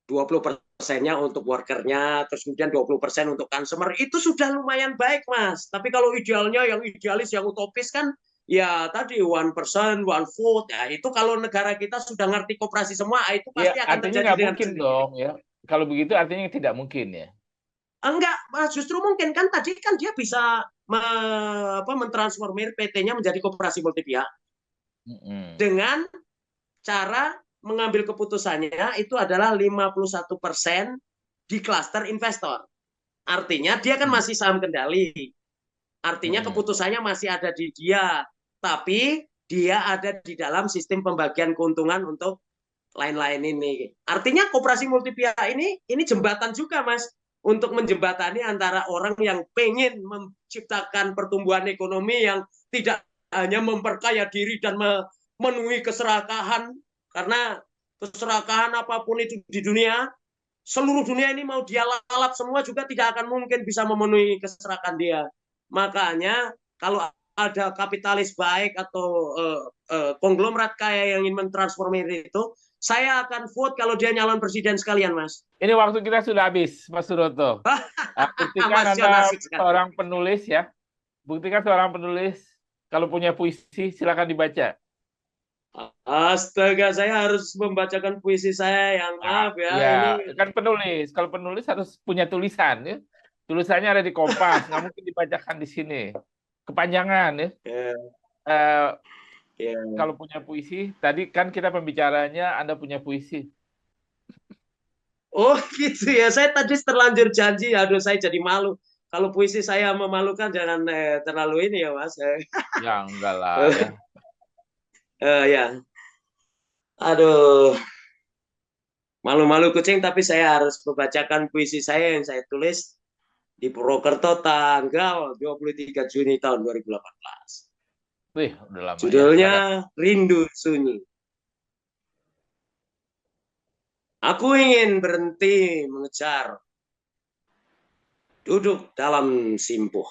20%-nya untuk workernya, terus kemudian 20% untuk consumer, itu sudah lumayan baik, Mas. Tapi kalau idealnya, yang idealis, yang utopis kan, ya tadi 1%, 1 vote, ya itu kalau negara kita sudah ngerti koperasi semua, itu pasti akan terjadi. Artinya nggak mungkin dong, ya. Kalau begitu artinya tidak mungkin ya. Enggak, Mas, justru mungkin kan tadi kan dia bisa mentransformir PT-nya menjadi koperasi multi pihak. Dengan cara mengambil keputusannya itu adalah 51% di klaster investor. Artinya dia kan masih saham kendali. Artinya keputusannya masih ada di dia, tapi dia ada di dalam sistem pembagian keuntungan untuk lain-lain ini. Artinya koperasi multi pihak ini jembatan juga, Mas, untuk menjembatani antara orang yang pengen menciptakan pertumbuhan ekonomi yang tidak hanya memperkaya diri dan memenuhi keserakahan, karena keserakahan apapun itu di dunia, seluruh dunia ini mau dia lalap semua juga tidak akan mungkin bisa memenuhi keserakahan dia. Makanya kalau ada kapitalis baik atau konglomerat kaya yang ingin mentransformasi itu, saya akan vote kalau dia nyalon presiden sekalian, Mas. Ini waktu kita sudah habis, Mas Suroto. Buktikan Mas John Anda asik sekali. seorang penulis ya. Buktikan seorang penulis. Kalau punya puisi, silakan dibaca. Astaga, saya harus membacakan puisi saya yang maaf ya. Ya, Ini kan penulis. Kalau penulis harus punya tulisan ya. Tulisannya ada di Kompas, nggak mungkin dibacakan di sini. Kepanjangan ya. Eh, Kalau punya puisi, tadi kan kita pembicaranya Anda punya puisi. Oh gitu ya, saya tadi terlanjur janji, aduh saya jadi malu. Kalau puisi saya memalukan jangan terlalu ini ya Mas. Ya enggak lah ya. Ya, aduh, malu-malu kucing, tapi saya harus membacakan puisi saya yang saya tulis di Purwokerto tanggal 23 Juni tahun 2018. Wih, udah lama ya. Judulnya Silakan. Rindu Sunyi. Aku ingin berhenti mengejar, duduk dalam simpuh,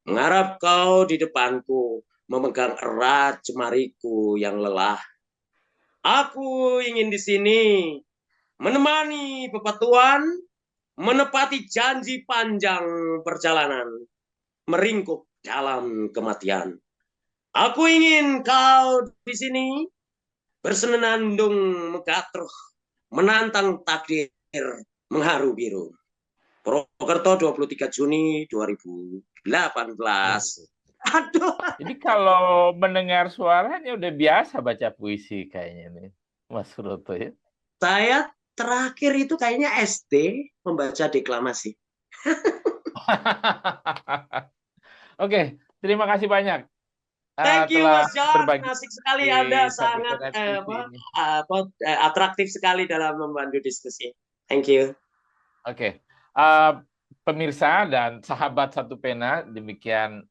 mengharap kau di depanku, memegang erat jemariku yang lelah. Aku ingin di sini menemani bebatuan, menepati janji panjang perjalanan, meringkuk dalam kematian. Aku ingin kau di sini bersenandung megatruh, menantang takdir mengharu biru. Purwokerto 23 Juni 2018. Aduh. Jadi kalau mendengar suaranya udah biasa baca puisi kayaknya nih, Mas Suroto ya. Saya terakhir itu kayaknya SD membaca deklamasi. Oke, terima kasih banyak Thank you telah Mas John, berbagi asik sekali Anda, satu sangat episode puisi ini. atraktif sekali dalam membantu diskusi. Thank you. Oke, pemirsa dan sahabat Satu Pena, demikian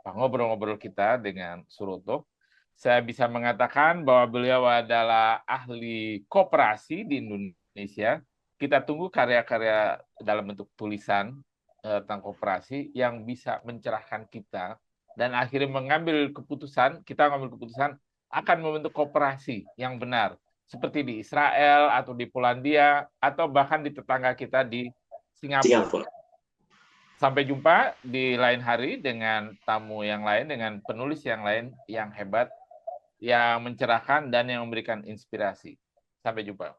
ngobrol-ngobrol kita dengan Suroto. Saya bisa mengatakan bahwa beliau adalah ahli koperasi di Indonesia. Kita tunggu karya-karya dalam bentuk tulisan tentang koperasi yang bisa mencerahkan kita dan akhirnya kita mengambil keputusan akan membentuk koperasi yang benar. Seperti di Israel atau di Polandia atau bahkan di tetangga kita di Singapura. Sampai jumpa di lain hari dengan tamu yang lain, dengan penulis yang lain yang hebat, yang mencerahkan dan yang memberikan inspirasi. Sampai jumpa.